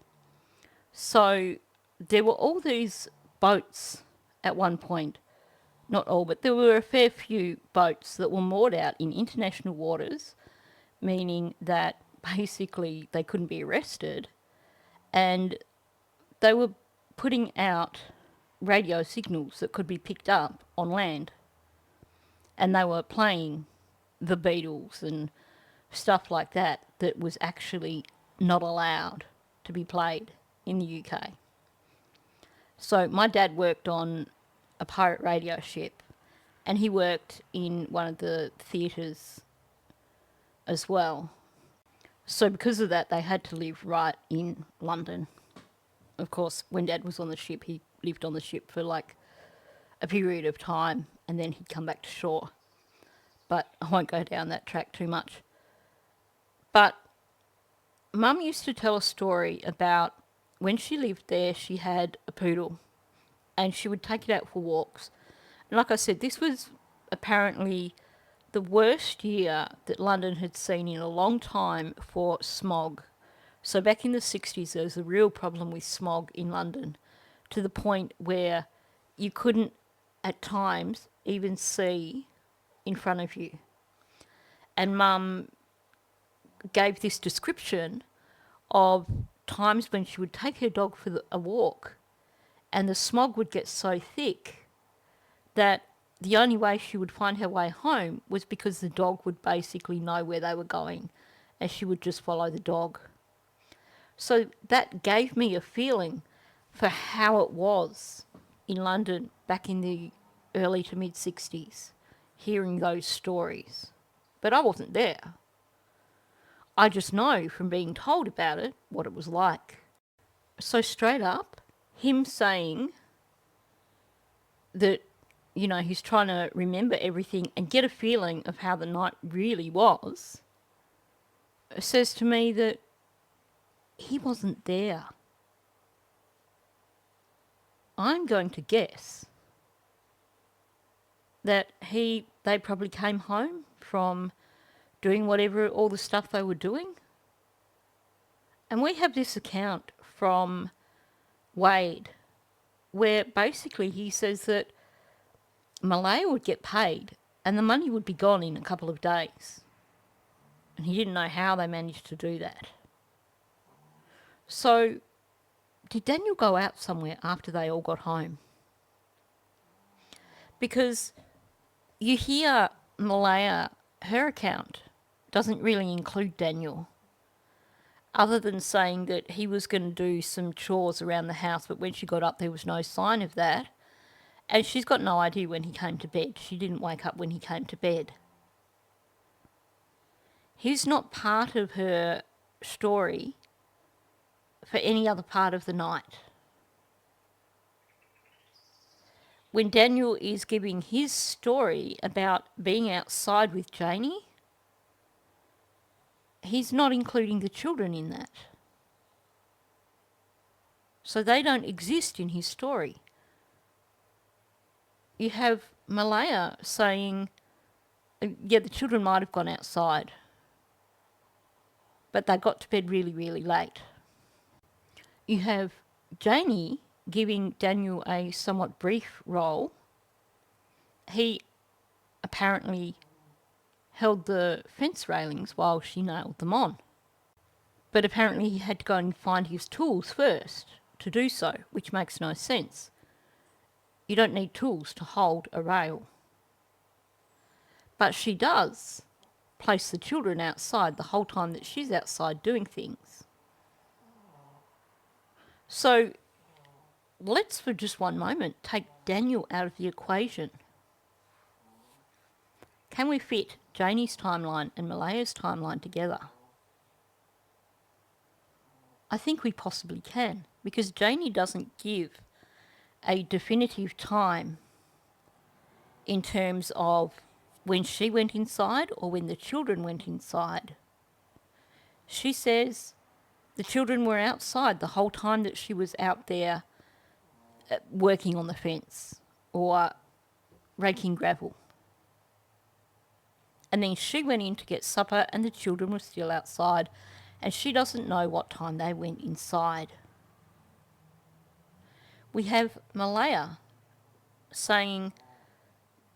So there were all these boats at one point, not all, but there were a fair few boats that were moored out in international waters, meaning that basically they couldn't be arrested, and they were putting out radio signals that could be picked up on land. And they were playing the Beatles and stuff like that that was actually not allowed to be played in the UK. So my dad worked on a pirate radio ship, and he worked in one of the theatres as well. So because of that, they had to live right in London. Of course, when Dad was on the ship, he lived on the ship for like a period of time, and then he'd come back to shore. But I won't go down that track too much. But Mum used to tell a story about when she lived there, she had a poodle, and she would take it out for walks. And like I said, this was apparently the worst year that London had seen in a long time for smog. So back in the 60s, there was a real problem with smog in London, to the point where you couldn't, at times, even see in front of you. And Mum gave this description of times when she would take her dog for a walk, and the smog would get so thick that the only way she would find her way home was because the dog would basically know where they were going, and she would just follow the dog. So that gave me a feeling for how it was in London back in the early to mid 60s, hearing those stories. But I wasn't there. I just know from being told about it what it was like. So straight up, him saying that, you know, he's trying to remember everything and get a feeling of how the night really was, says to me that he wasn't there. I'm going to guess that they probably came home from doing whatever, all the stuff they were doing. And we have this account from Wade, where basically he says that Malaya would get paid and the money would be gone in a couple of days. And he didn't know how they managed to do that. So, did Daniel go out somewhere after they all got home? Because you hear Malaya, her account doesn't really include Daniel, other than saying that he was going to do some chores around the house, but when she got up there was no sign of that. And she's got no idea when he came to bed. She didn't wake up when he came to bed. He's not part of her story for any other part of the night. When Daniel is giving his story about being outside with Janie, he's not including the children in that. So they don't exist in his story. You have Malaya saying, yeah, the children might have gone outside, but they got to bed really, really late. You have Janie giving Daniel a somewhat brief role. He apparently held the fence railings while she nailed them on. But apparently he had to go and find his tools first to do so, which makes no sense. You don't need tools to hold a rail. But she does place the children outside the whole time that she's outside doing things. So let's for just one moment take Daniel out of the equation. Can we fit Janie's timeline and Malaya's timeline together? I think we possibly can, because Janie doesn't give a definitive time in terms of when she went inside or when the children went inside. She says the children were outside the whole time that she was out there working on the fence or raking gravel. And then she went in to get supper and the children were still outside, and she doesn't know what time they went inside. We have Malaya saying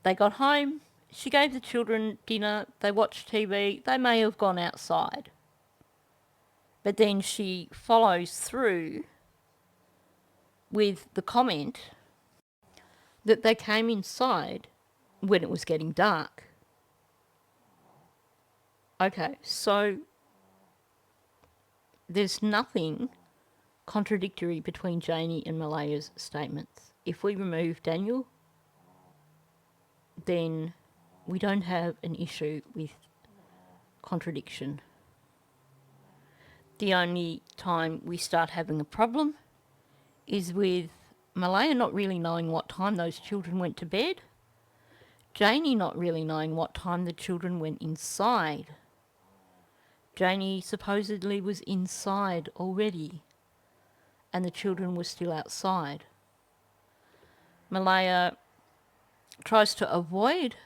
they got home, she gave the children dinner, they watched TV, they may have gone outside. But then she follows through with the comment that they came inside when it was getting dark. Okay, so there's nothing contradictory between Janie and Malaya's statements. If we remove Daniel, then we don't have an issue with contradiction. The only time we start having a problem is with Malaya not really knowing what time those children went to bed, Janie not really knowing what time the children went inside. Janie supposedly was inside already, and the children were still outside. Malaya tries to avoid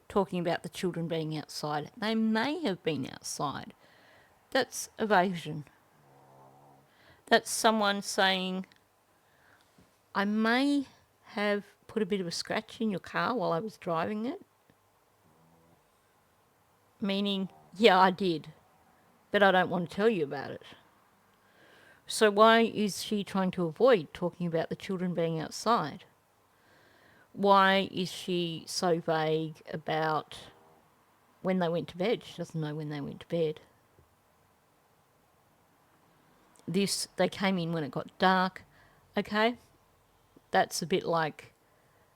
talking about the children being outside. They may have been outside. That's evasion. That's someone saying, I may have put a bit of a scratch in your car while I was driving it. Meaning, yeah, I did, but I don't want to tell you about it. So why is she trying to avoid talking about the children being outside? Why is she so vague about when they went to bed? She doesn't know when they went to bed. They came in when it got dark. Okay, that's a bit like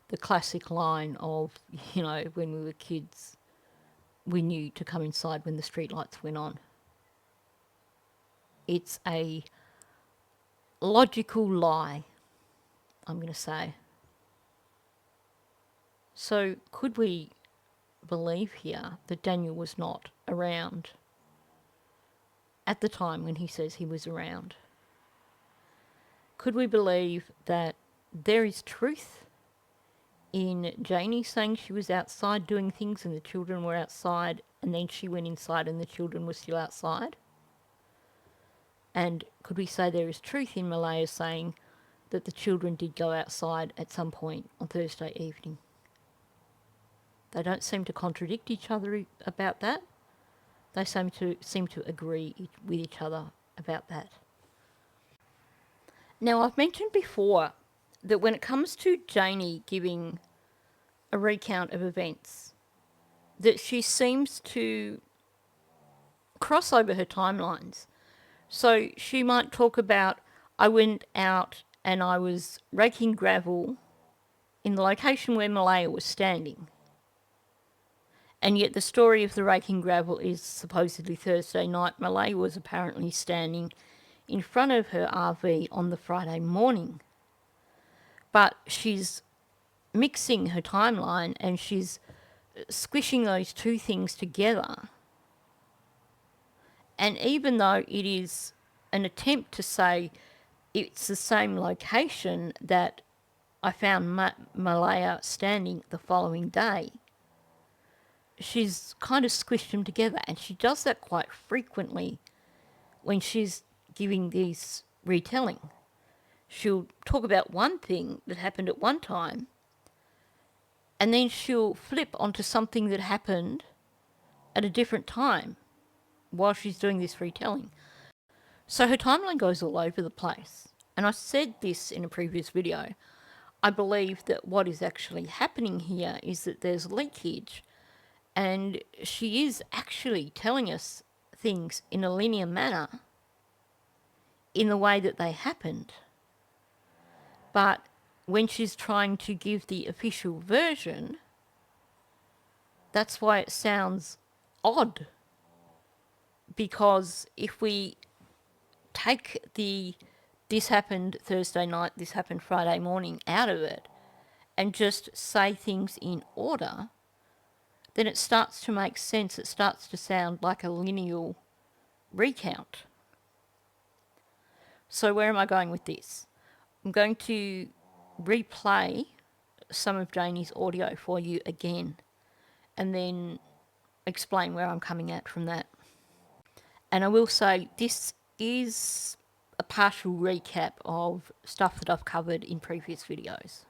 the classic line of, when we were kids, we knew to come inside when the streetlights went on. It's a logical lie, I'm going to say. So could we believe here that Daniel was not around at the time when he says he was around? Could we believe that there is truth in Janie saying she was outside doing things and the children were outside, and then she went inside and the children were still outside? And could we say there is truth in Malaya saying that the children did go outside at some point on Thursday evening? They don't seem to contradict each other about that. They seem to agree with each other about that. Now, I've mentioned before that when it comes to Janie giving a recount of events, that she seems to cross over her timelines. So she might talk about, I went out and I was raking gravel in the location where Malaya was standing. And yet the story of the raking gravel is supposedly Thursday night. Malaya was apparently standing in front of her RV on the Friday morning. But she's mixing her timeline and she's squishing those two things together. And even though it is an attempt to say it's the same location that I found Malaya standing the following day, she's kind of squished them together, and she does that quite frequently when she's giving these retelling. She'll talk about one thing that happened at one time, and then she'll flip onto something that happened at a different time while she's doing this retelling. So her timeline goes all over the place. And I said this in a previous video. I believe that what is actually happening here is that there's leakage, and she is actually telling us things in a linear manner in the way that they happened. But when she's trying to give the official version, that's why it sounds odd. Because if we take the this happened Thursday night, this happened Friday morning out of it, and just say things in order, then it starts to make sense. It starts to sound like a lineal recount. So where am I going with this? I'm going to replay some of Janie's audio for you again, and then explain where I'm coming at from that. And I will say this is a partial recap of stuff that I've covered in previous videos.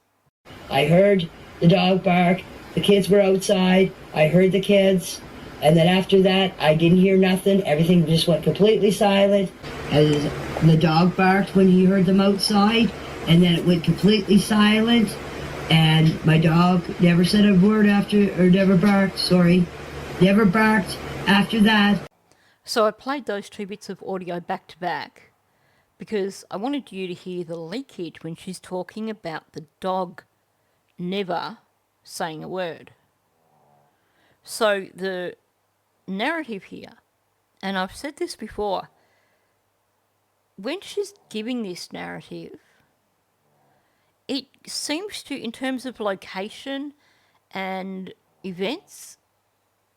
I heard the dog bark. The kids were outside. I heard the kids. And then after that, I didn't hear nothing. Everything just went completely silent. And the dog barked when he heard them outside. And then it went completely silent. And my dog never said a word after, or never barked, never barked after that. So I played those two bits of audio back to back because I wanted you to hear the leakage when she's talking about the dog never saying a word. So the narrative here, and I've said this before, when she's giving this narrative, it seems to, in terms of location and events,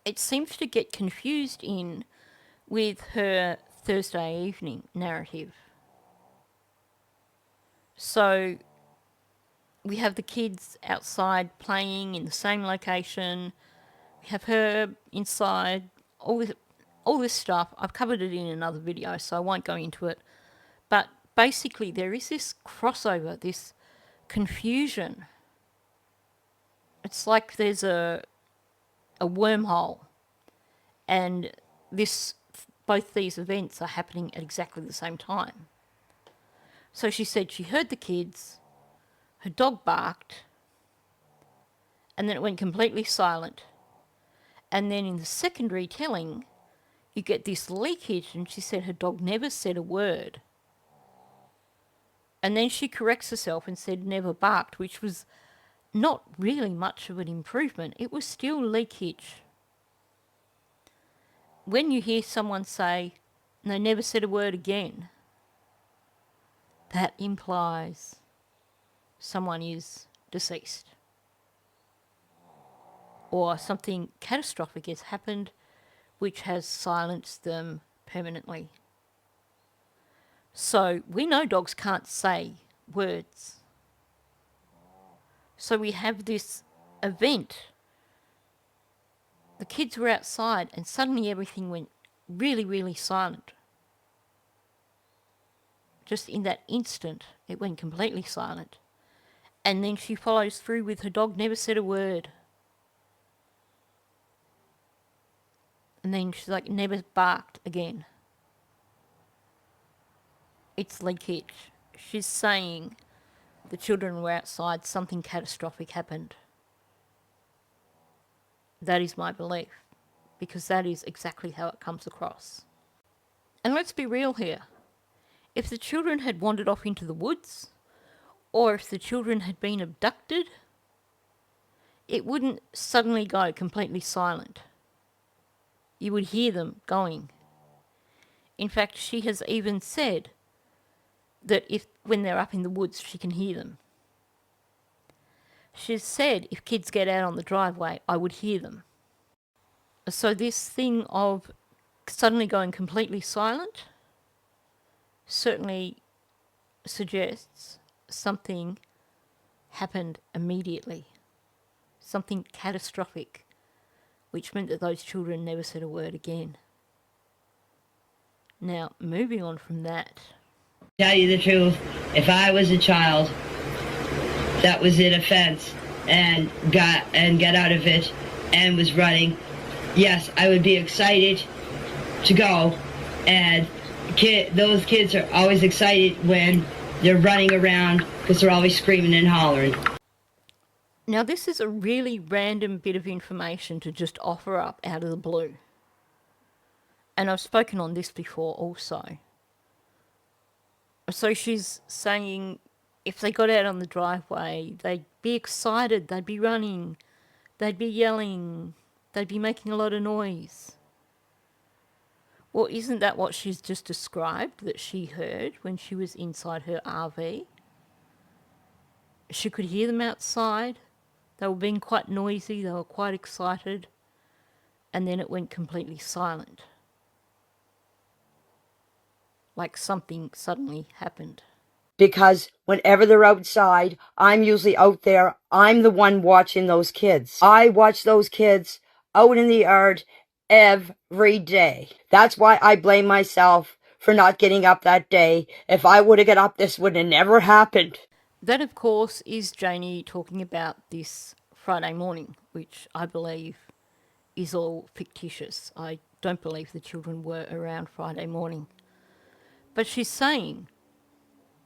it seems to get confused in with her Thursday evening narrative. So we have the kids outside playing in the same location. We have her inside, all this stuff. I've covered it in another video, so I won't go into it. But basically there is this crossover, this confusion. It's like there's a wormhole, and both these events are happening at exactly the same time. So she said she heard the kids, her dog barked, and then it went completely silent. And then in the second retelling, you get this leakage, and she said her dog never said a word. And then she corrects herself and said never barked, which was not really much of an improvement. It was still leakage. When you hear someone say, they never said a word again, that implies someone is deceased. Or something catastrophic has happened which has silenced them permanently. So we know dogs can't say words. So we have this event. The kids were outside and suddenly everything went really, really silent. Just in that instant, it went completely silent. And then she follows through with her dog never said a word. And then she's like, never barked again. It's leakage. She's saying the children were outside, something catastrophic happened. That is my belief, because that is exactly how it comes across. And let's be real here. If the children had wandered off into the woods, or if the children had been abducted, it wouldn't suddenly go completely silent. You would hear them going. In fact, she has even said that when they're up in the woods, she can hear them. She's said if kids get out on the driveway, I would hear them. So this thing of suddenly going completely silent certainly suggests something happened immediately, something catastrophic, which meant that those children never said a word again. Now, moving on from that. Tell you the truth, if I was a child that was in a fence and got out of it and was running, yes, I would be excited to go. And those kids are always excited when they're running around because they're always screaming and hollering. Now, this is a really random bit of information to just offer up out of the blue. And I've spoken on this before also. So she's saying if they got out on the driveway, they'd be excited, they'd be running, they'd be yelling, they'd be making a lot of noise. Well, isn't that what she's just described that she heard when she was inside her RV? She could hear them outside. They were being quite noisy, they were quite excited, and then it went completely silent. Like something suddenly happened. Because whenever they're outside, I'm usually out there. I'm the one watching those kids. I watch those kids out in the yard every day. That's why I blame myself for not getting up that day. If I would have got up, this would have never happened. That, of course, is Janie talking about this Friday morning, which I believe is all fictitious. I don't believe the children were around Friday morning. But she's saying,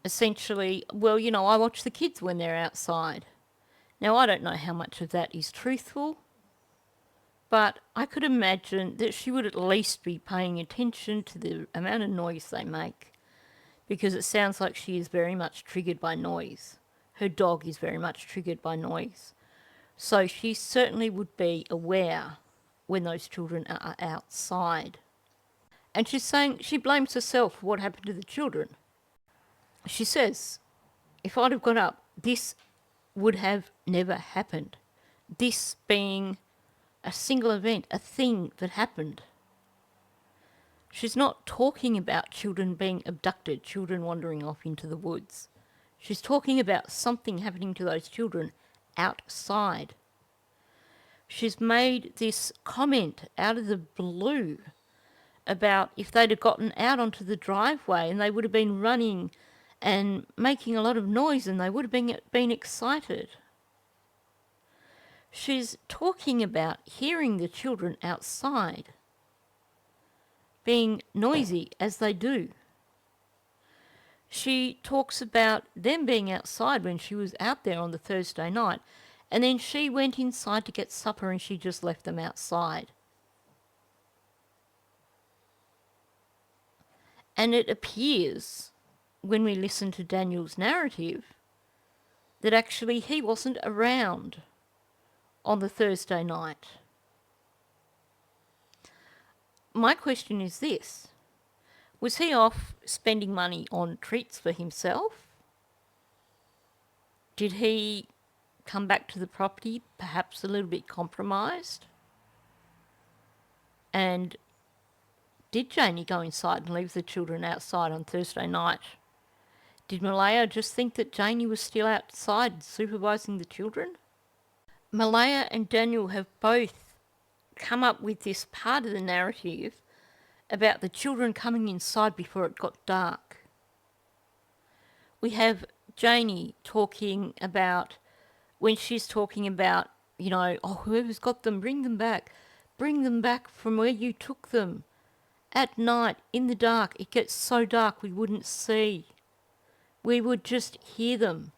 essentially, well, I watch the kids when they're outside. Now, I don't know how much of that is truthful, but I could imagine that she would at least be paying attention to the amount of noise they make, because it sounds like she is very much triggered by noise. Her dog is very much triggered by noise. So she certainly would be aware when those children are outside. And she's saying she blames herself for what happened to the children. She says, if I'd have got up, this would have never happened. This being a single event, a thing that happened. She's not talking about children being abducted, children wandering off into the woods. She's talking about something happening to those children outside. She's made this comment out of the blue about if they'd have gotten out onto the driveway and they would have been running and making a lot of noise and they would have been excited. She's talking about hearing the children outside being noisy as they do. She talks about them being outside when she was out there on the Thursday night, and then she went inside to get supper and she just left them outside. And it appears, when we listen to Daniel's narrative, that actually he wasn't around on the Thursday night. My question is this: was he off spending money on treats for himself? Did he come back to the property perhaps a little bit compromised? And did Janie go inside and leave the children outside on Thursday night? Did Malaya just think that Janie was still outside supervising the children? Malaya and Daniel have both come up with this part of the narrative about the children coming inside before it got dark. We have Janie talking about, when she's talking about, whoever's got them, bring them back from where you took them. At night, in the dark, it gets so dark we wouldn't see. We would just hear them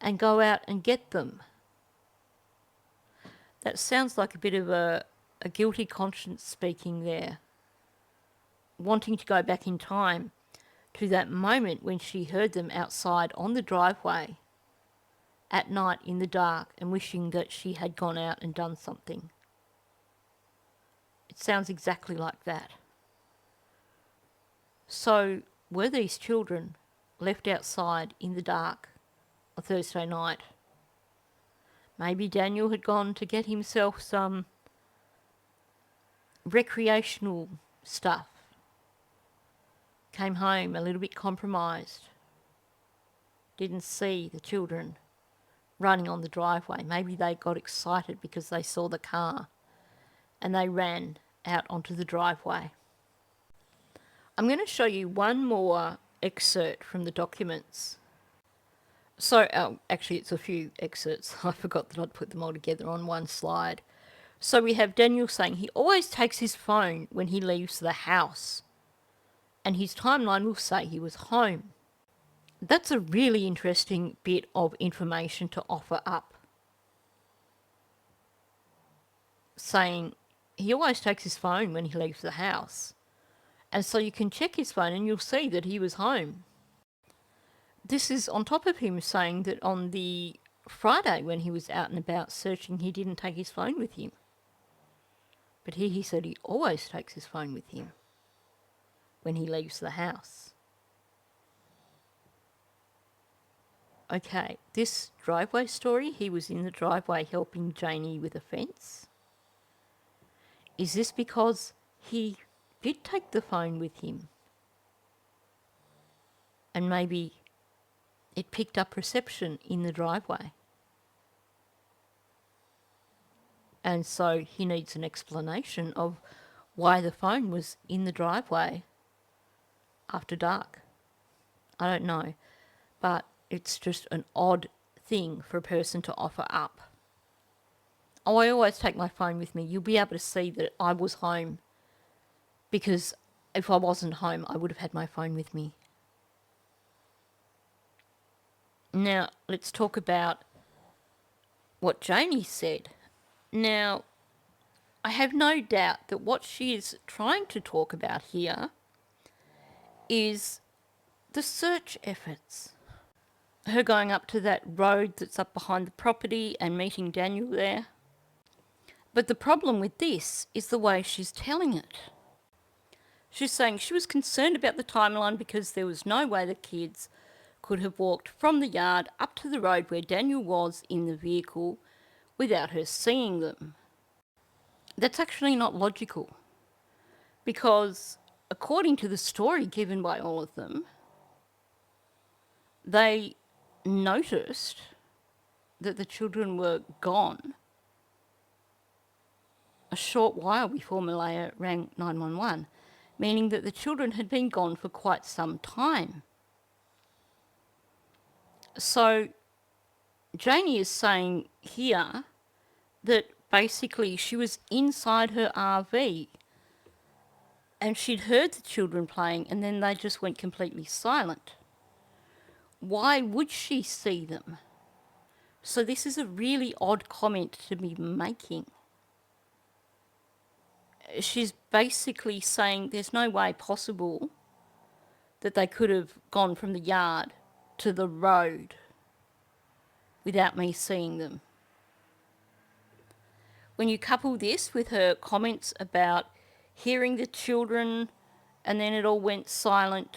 and go out and get them. That sounds like a bit of a guilty conscience speaking there, wanting to go back in time to that moment when she heard them outside on the driveway at night in the dark and wishing that she had gone out and done something. It sounds exactly like that. So, were these children left outside in the dark on Thursday night? Maybe Daniel had gone to get himself some recreational stuff. Came home a little bit compromised. Didn't see the children running on the driveway. Maybe they got excited because they saw the car and they ran out onto the driveway. I'm going to show you one more excerpt from the documents. So, actually it's a few excerpts. I forgot that I'd put them all together on one slide. So we have Daniel saying he always takes his phone when he leaves the house, and his timeline will say he was home. That's a really interesting bit of information to offer up. Saying he always takes his phone when he leaves the house. And so you can check his phone and you'll see that he was home. This is on top of him saying that on the Friday when he was out and about searching, he didn't take his phone with him. But here he said he always takes his phone with him when he leaves the house. Okay, this driveway story, he was in the driveway helping Janie with a fence. Is this because he did take the phone with him? And maybe it picked up reception in the driveway. And so he needs an explanation of why the phone was in the driveway after dark. I don't know, but it's just an odd thing for a person to offer up. Oh, I always take my phone with me. You'll be able to see that I was home, because if I wasn't home, I would have had my phone with me. Now, let's talk about what Janie said. Now, I have no doubt that what she is trying to talk about here is the search efforts. Her going up to that road that's up behind the property and meeting Daniel there. But the problem with this is the way she's telling it. She's saying she was concerned about the timeline because there was no way the kids could have walked from the yard up to the road where Daniel was in the vehicle without her seeing them. That's actually not logical, because according to the story given by all of them, they noticed that the children were gone a short while before Malaya rang 911, meaning that the children had been gone for quite some time. So Janie is saying here that basically she was inside her RV and she'd heard the children playing and then they just went completely silent. Why would she see them? So this is a really odd comment to be making. She's basically saying there's no way possible that they could have gone from the yard to the road without me seeing them. When you couple this with her comments about hearing the children and then it all went silent,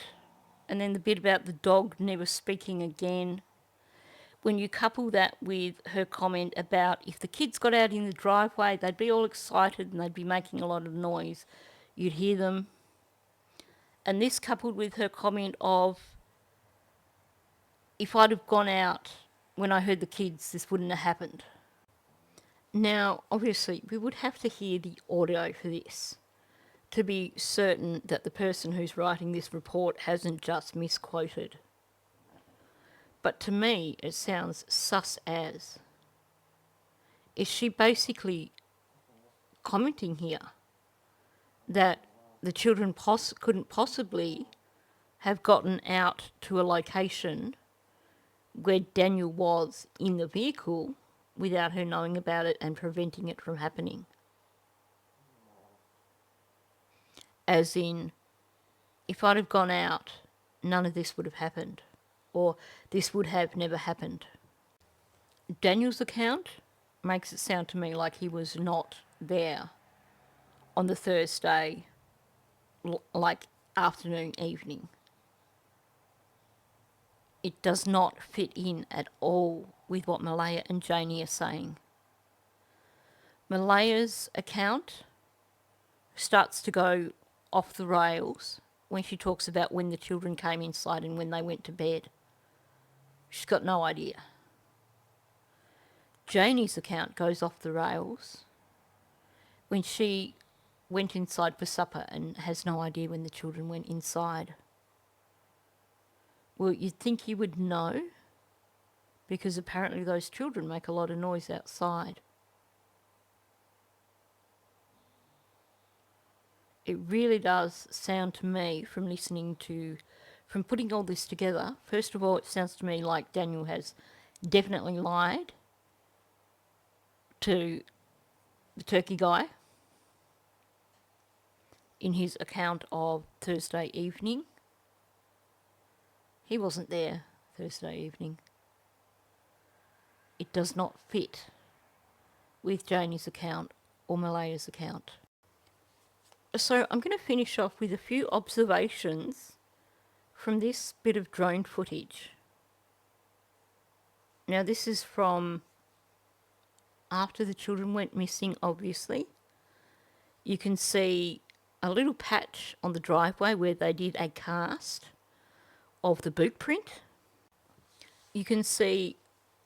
and then the bit about the dog never speaking again, when you couple that with her comment about if the kids got out in the driveway, they'd be all excited and they'd be making a lot of noise, you'd hear them. And this coupled with her comment of, if I'd have gone out when I heard the kids, this wouldn't have happened. Now, obviously, we would have to hear the audio for this to be certain that the person who's writing this report hasn't just misquoted. But to me, it sounds sus as. Is she basically commenting here that the children couldn't possibly have gotten out to a location where Daniel was in the vehicle without her knowing about it and preventing it from happening? As in, if I'd have gone out, none of this would have happened, or this would have never happened. Daniel's account makes it sound to me like he was not there on the Thursday, like afternoon, evening. It does not fit in at all with what Malaya and Janie are saying. Malaya's account starts to go off the rails when she talks about when the children came inside and when they went to bed. She's got no idea. Janie's account goes off the rails when she went inside for supper and has no idea when the children went inside. Well, you'd think you would know, because apparently those children make a lot of noise outside. It really does sound to me, from putting all this together, first of all, it sounds to me like Daniel has definitely lied to the turkey guy in his account of Thursday evening. He wasn't there Thursday evening. It does not fit with Janie's account or Malaya's account. So I'm going to finish off with a few observations from this bit of drone footage. Now, this is from after the children went missing, obviously. You can see a little patch on the driveway where they did a cast of the boot print. You can see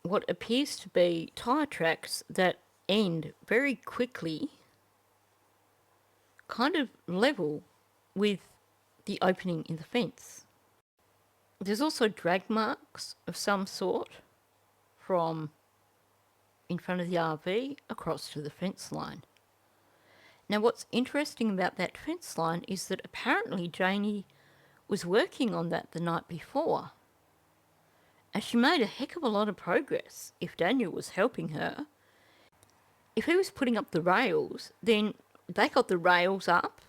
what appears to be tyre tracks that end very quickly, kind of level with the opening in the fence. There's also drag marks of some sort from in front of the RV across to the fence line. Now, what's interesting about that fence line is that apparently Janie was working on that the night before, and she made a heck of a lot of progress if Daniel was helping her. If he was putting up the rails, then they got the rails up.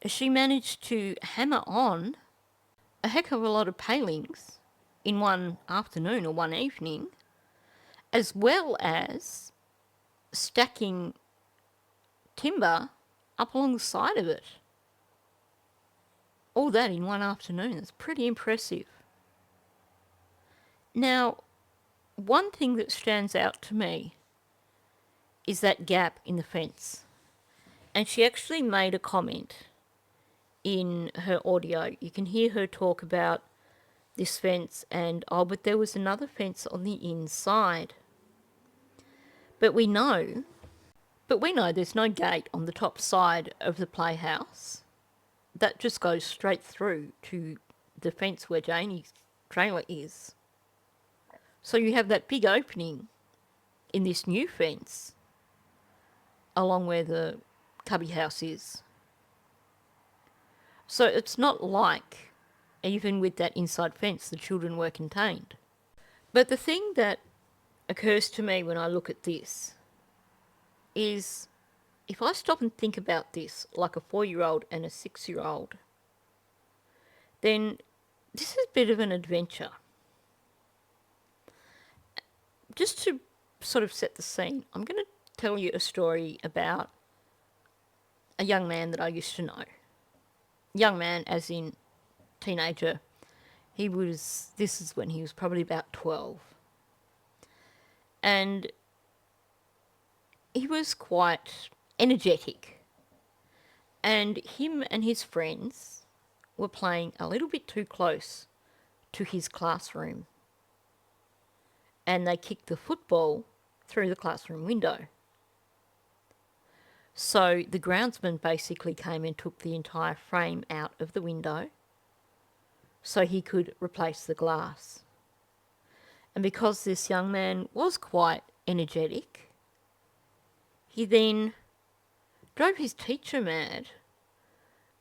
She managed to hammer on a heck of a lot of palings in one afternoon or one evening, as well as stacking timber up along the side of it. All that in one afternoon. That's pretty impressive. Now, one thing that stands out to me is that gap in the fence. And she actually made a comment in her audio. You can hear her talk about this fence and, but there was another fence on the inside. But we know there's no gate on the top side of the playhouse. That just goes straight through to the fence where Janie's trailer is. So you have that big opening in this new fence along where the cubby house is. So it's not like, even with that inside fence, the children were contained. But the thing that occurs to me when I look at this is, if I stop and think about this like a 4-year-old and a 6-year-old, then this is a bit of an adventure. Just to sort of set the scene, I'm going to tell you a story about a young man that I used to know. Young man as in teenager. This is when he was probably about 12. And he was quite energetic. And him and his friends were playing a little bit too close to his classroom. And they kicked the football through the classroom window. So the groundsman basically came and took the entire frame out of the window so he could replace the glass. And because this young man was quite energetic, he then drove his teacher mad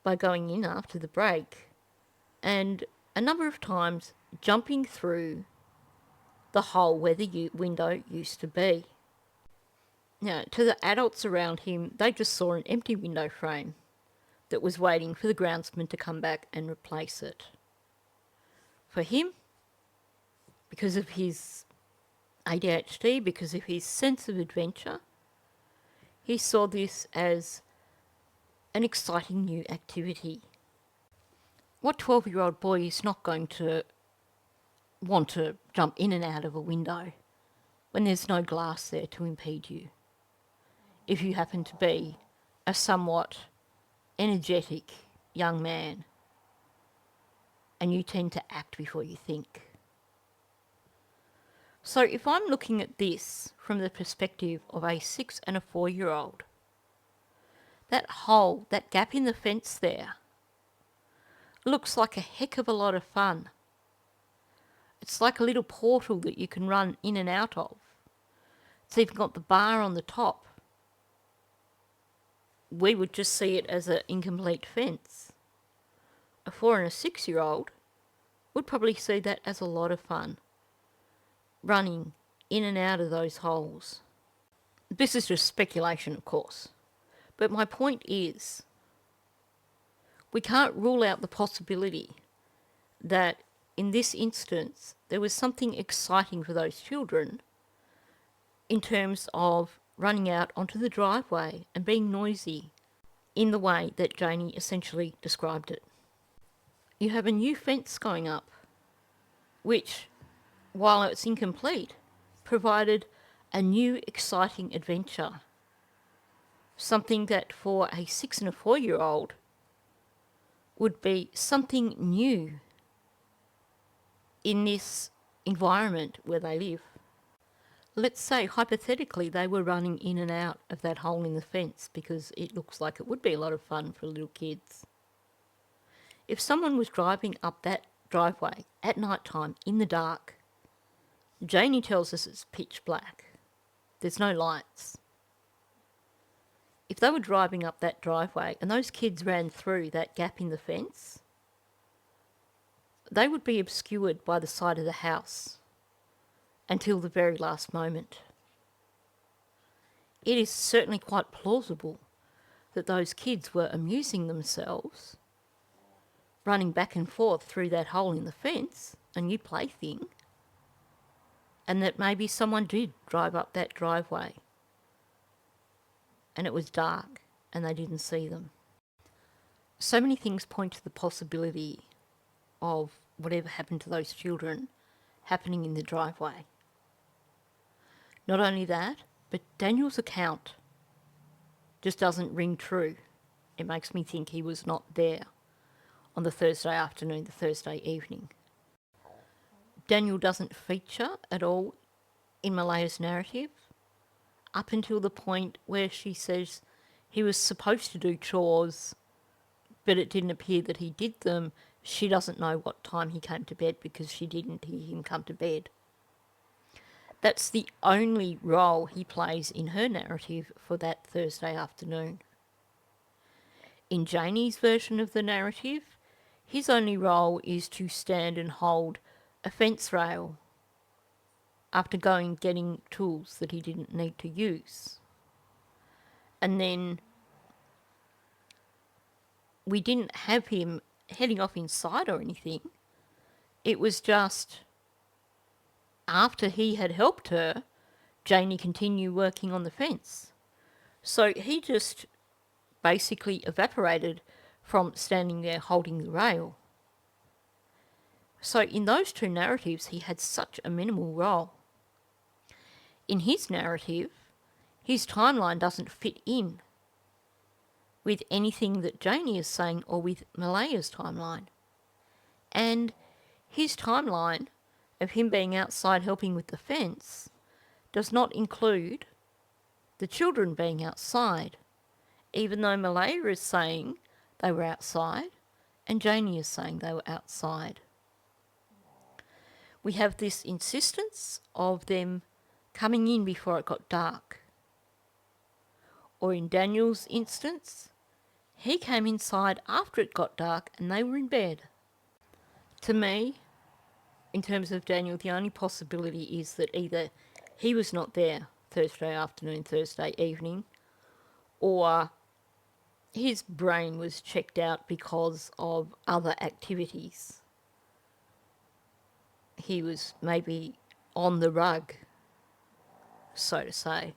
by going in after the break and a number of times jumping through the hole where the window used to be. Now, to the adults around him, they just saw an empty window frame that was waiting for the groundsman to come back and replace it. For him, because of his ADHD because of his sense of adventure. He saw this as an exciting new activity. What 12-year-old boy is not going to want to jump in and out of a window when there's no glass there to impede you? If you happen to be a somewhat energetic young man and you tend to act before you think. So if I'm looking at this from the perspective of a 6 and a 4-year-old, that hole, that gap in the fence there, looks like a heck of a lot of fun. It's like a little portal that you can run in and out of. It's even got the bar on the top. We would just see it as an incomplete fence. A 4 and a 6-year-old would probably see that as a lot of fun, running in and out of those holes. This is just speculation, of course. But my point is, we can't rule out the possibility that in this instance there was something exciting for those children in terms of running out onto the driveway and being noisy in the way that Janie essentially described it. You have a new fence going up, which, while it's incomplete, provided a new exciting adventure. Something that for a 6 and a 4-year-old would be something new in this environment where they live. Let's say, hypothetically, they were running in and out of that hole in the fence because it looks like it would be a lot of fun for little kids. If someone was driving up that driveway at night time in the dark, Janie tells us it's pitch black. There's no lights. If they were driving up that driveway and those kids ran through that gap in the fence, they would be obscured by the side of the house until the very last moment. It is certainly quite plausible that those kids were amusing themselves running back and forth through that hole in the fence, a new plaything, and that maybe someone did drive up that driveway and it was dark and they didn't see them. So many things point to the possibility of whatever happened to those children happening in the driveway. Not only that, but Daniel's account just doesn't ring true. It makes me think he was not there on the Thursday afternoon, the Thursday evening. Daniel doesn't feature at all in Malaya's narrative up until the point where she says he was supposed to do chores, but it didn't appear that he did them. She doesn't know what time he came to bed because she didn't hear him come to bed. That's the only role he plays in her narrative for that Thursday afternoon. In Janie's version of the narrative, his only role is to stand and hold a fence rail after getting tools that he didn't need to use. And then we didn't have him heading off inside or anything. It was just after he had helped her, Janie continued working on the fence. So he just basically evaporated from standing there holding the rail. So in those two narratives, he had such a minimal role. In his narrative, his timeline doesn't fit in with anything that Janie is saying or with Malaya's timeline. And his timeline of him being outside helping with the fence does not include the children being outside, even though Malaya is saying they were outside and Janie is saying they were outside. We have this insistence of them coming in before it got dark. Or in Daniel's instance, he came inside after it got dark and they were in bed. To me, in terms of Daniel, the only possibility is that either he was not there Thursday afternoon, Thursday evening, or his brain was checked out because of other activities. He was maybe on the rug so to say.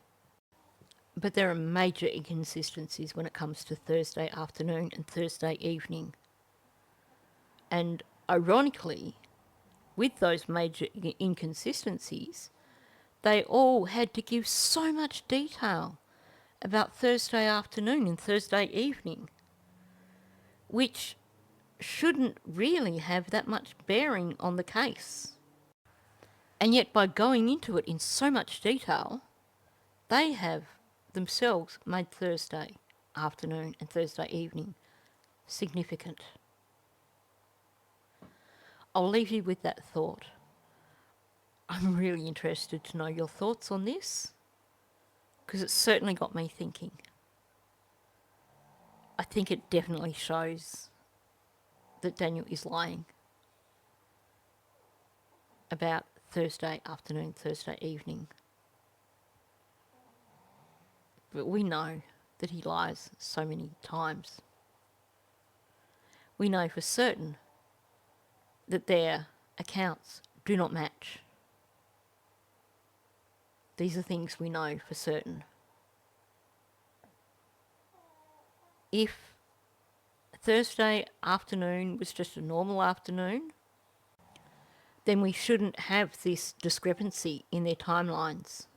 But there are major inconsistencies when it comes to Thursday afternoon and Thursday evening. And ironically, with those major inconsistencies, they all had to give so much detail about Thursday afternoon and Thursday evening, which shouldn't really have that much bearing on the case. And yet by going into it in so much detail, they have themselves made Thursday afternoon and Thursday evening significant. I'll leave you with that thought. I'm really interested to know your thoughts on this, because it certainly got me thinking. I think it definitely shows that Daniel is lying about Thursday afternoon, Thursday evening. But we know that he lies so many times. We know for certain that their accounts do not match. These are things we know for certain. If Thursday afternoon was just a normal afternoon, then we shouldn't have this discrepancy in their timelines.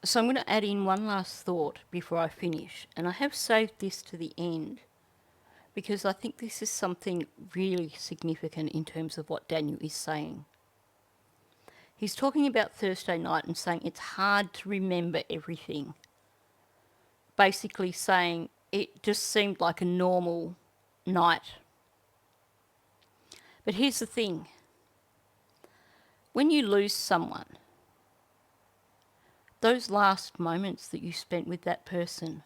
So I'm going to add in one last thought before I finish, and I have saved this to the end because I think this is something really significant in terms of what Daniel is saying. He's talking about Thursday night and saying it's hard to remember everything. Basically saying it just seemed like a normal night. But here's the thing. When you lose someone, those last moments that you spent with that person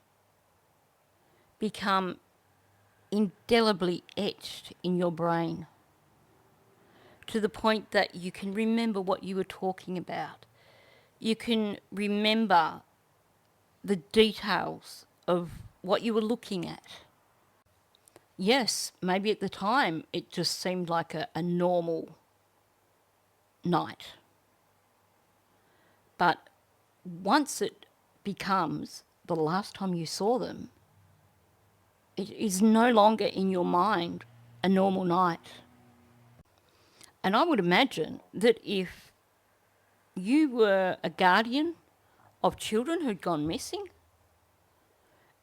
become indelibly etched in your brain to the point that you can remember what you were talking about. You can remember the details of what you were looking at. Yes, maybe at the time it just seemed like a normal night. But once it becomes the last time you saw them, it is no longer in your mind a normal night. And I would imagine that if you were a guardian of children who'd gone missing,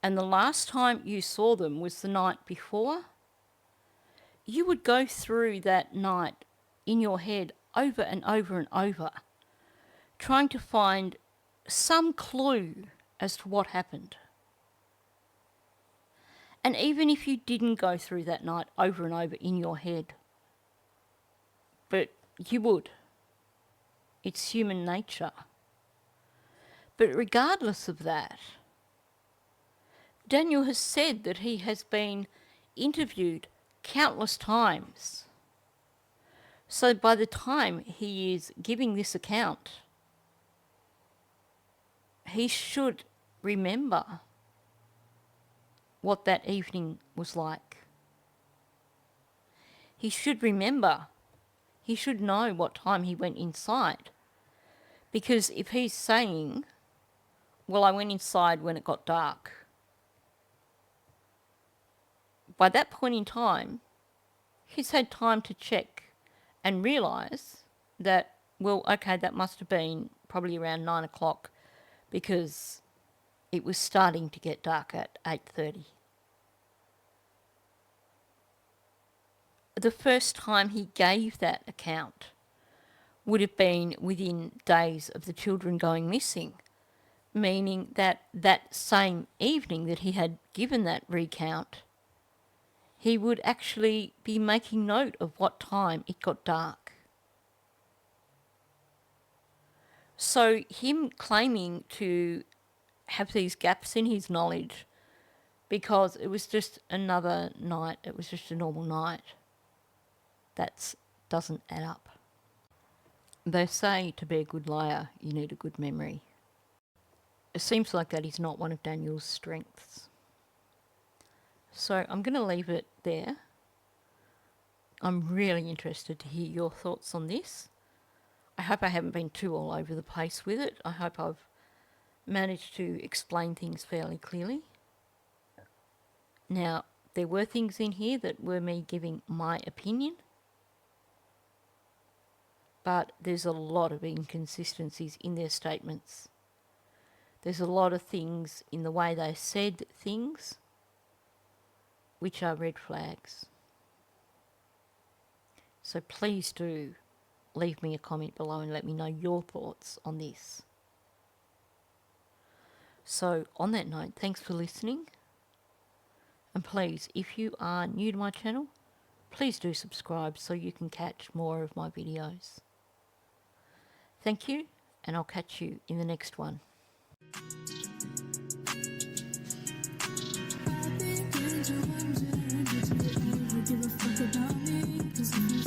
and the last time you saw them was the night before, you would go through that night in your head over and over and over, trying to find some clue as to what happened. And even if you didn't go through that night over and over in your head, but you would. It's human nature. But regardless of that, Daniel has said that he has been interviewed countless times. So by the time he is giving this account, he should remember what that evening was like. He should remember. He should know what time he went inside. Because if he's saying, well, I went inside when it got dark, by that point in time, he's had time to check and realise that, well, okay, that must have been probably around 9 o'clock because it was starting to get dark at 8:30. The first time he gave that account would have been within days of the children going missing, meaning that that same evening that he had given that recount, he would actually be making note of what time it got dark. So him claiming to have these gaps in his knowledge because it was just another night, it was just a normal night, that doesn't add up. They say to be a good liar, you need a good memory. It seems like that is not one of Daniel's strengths. So I'm going to leave it there. I'm really interested to hear your thoughts on this. I hope I haven't been too all over the place with it. I hope I've managed to explain things fairly clearly. Now, there were things in here that were me giving my opinion, but there's a lot of inconsistencies in their statements. There's a lot of things in the way they said things which are red flags. So please do leave me a comment below and let me know your thoughts on this. So on that note, thanks for listening. And please, if you are new to my channel, please do subscribe so you can catch more of my videos. Thank you, and I'll catch you in the next one. Give a fuck about me, 'cause if you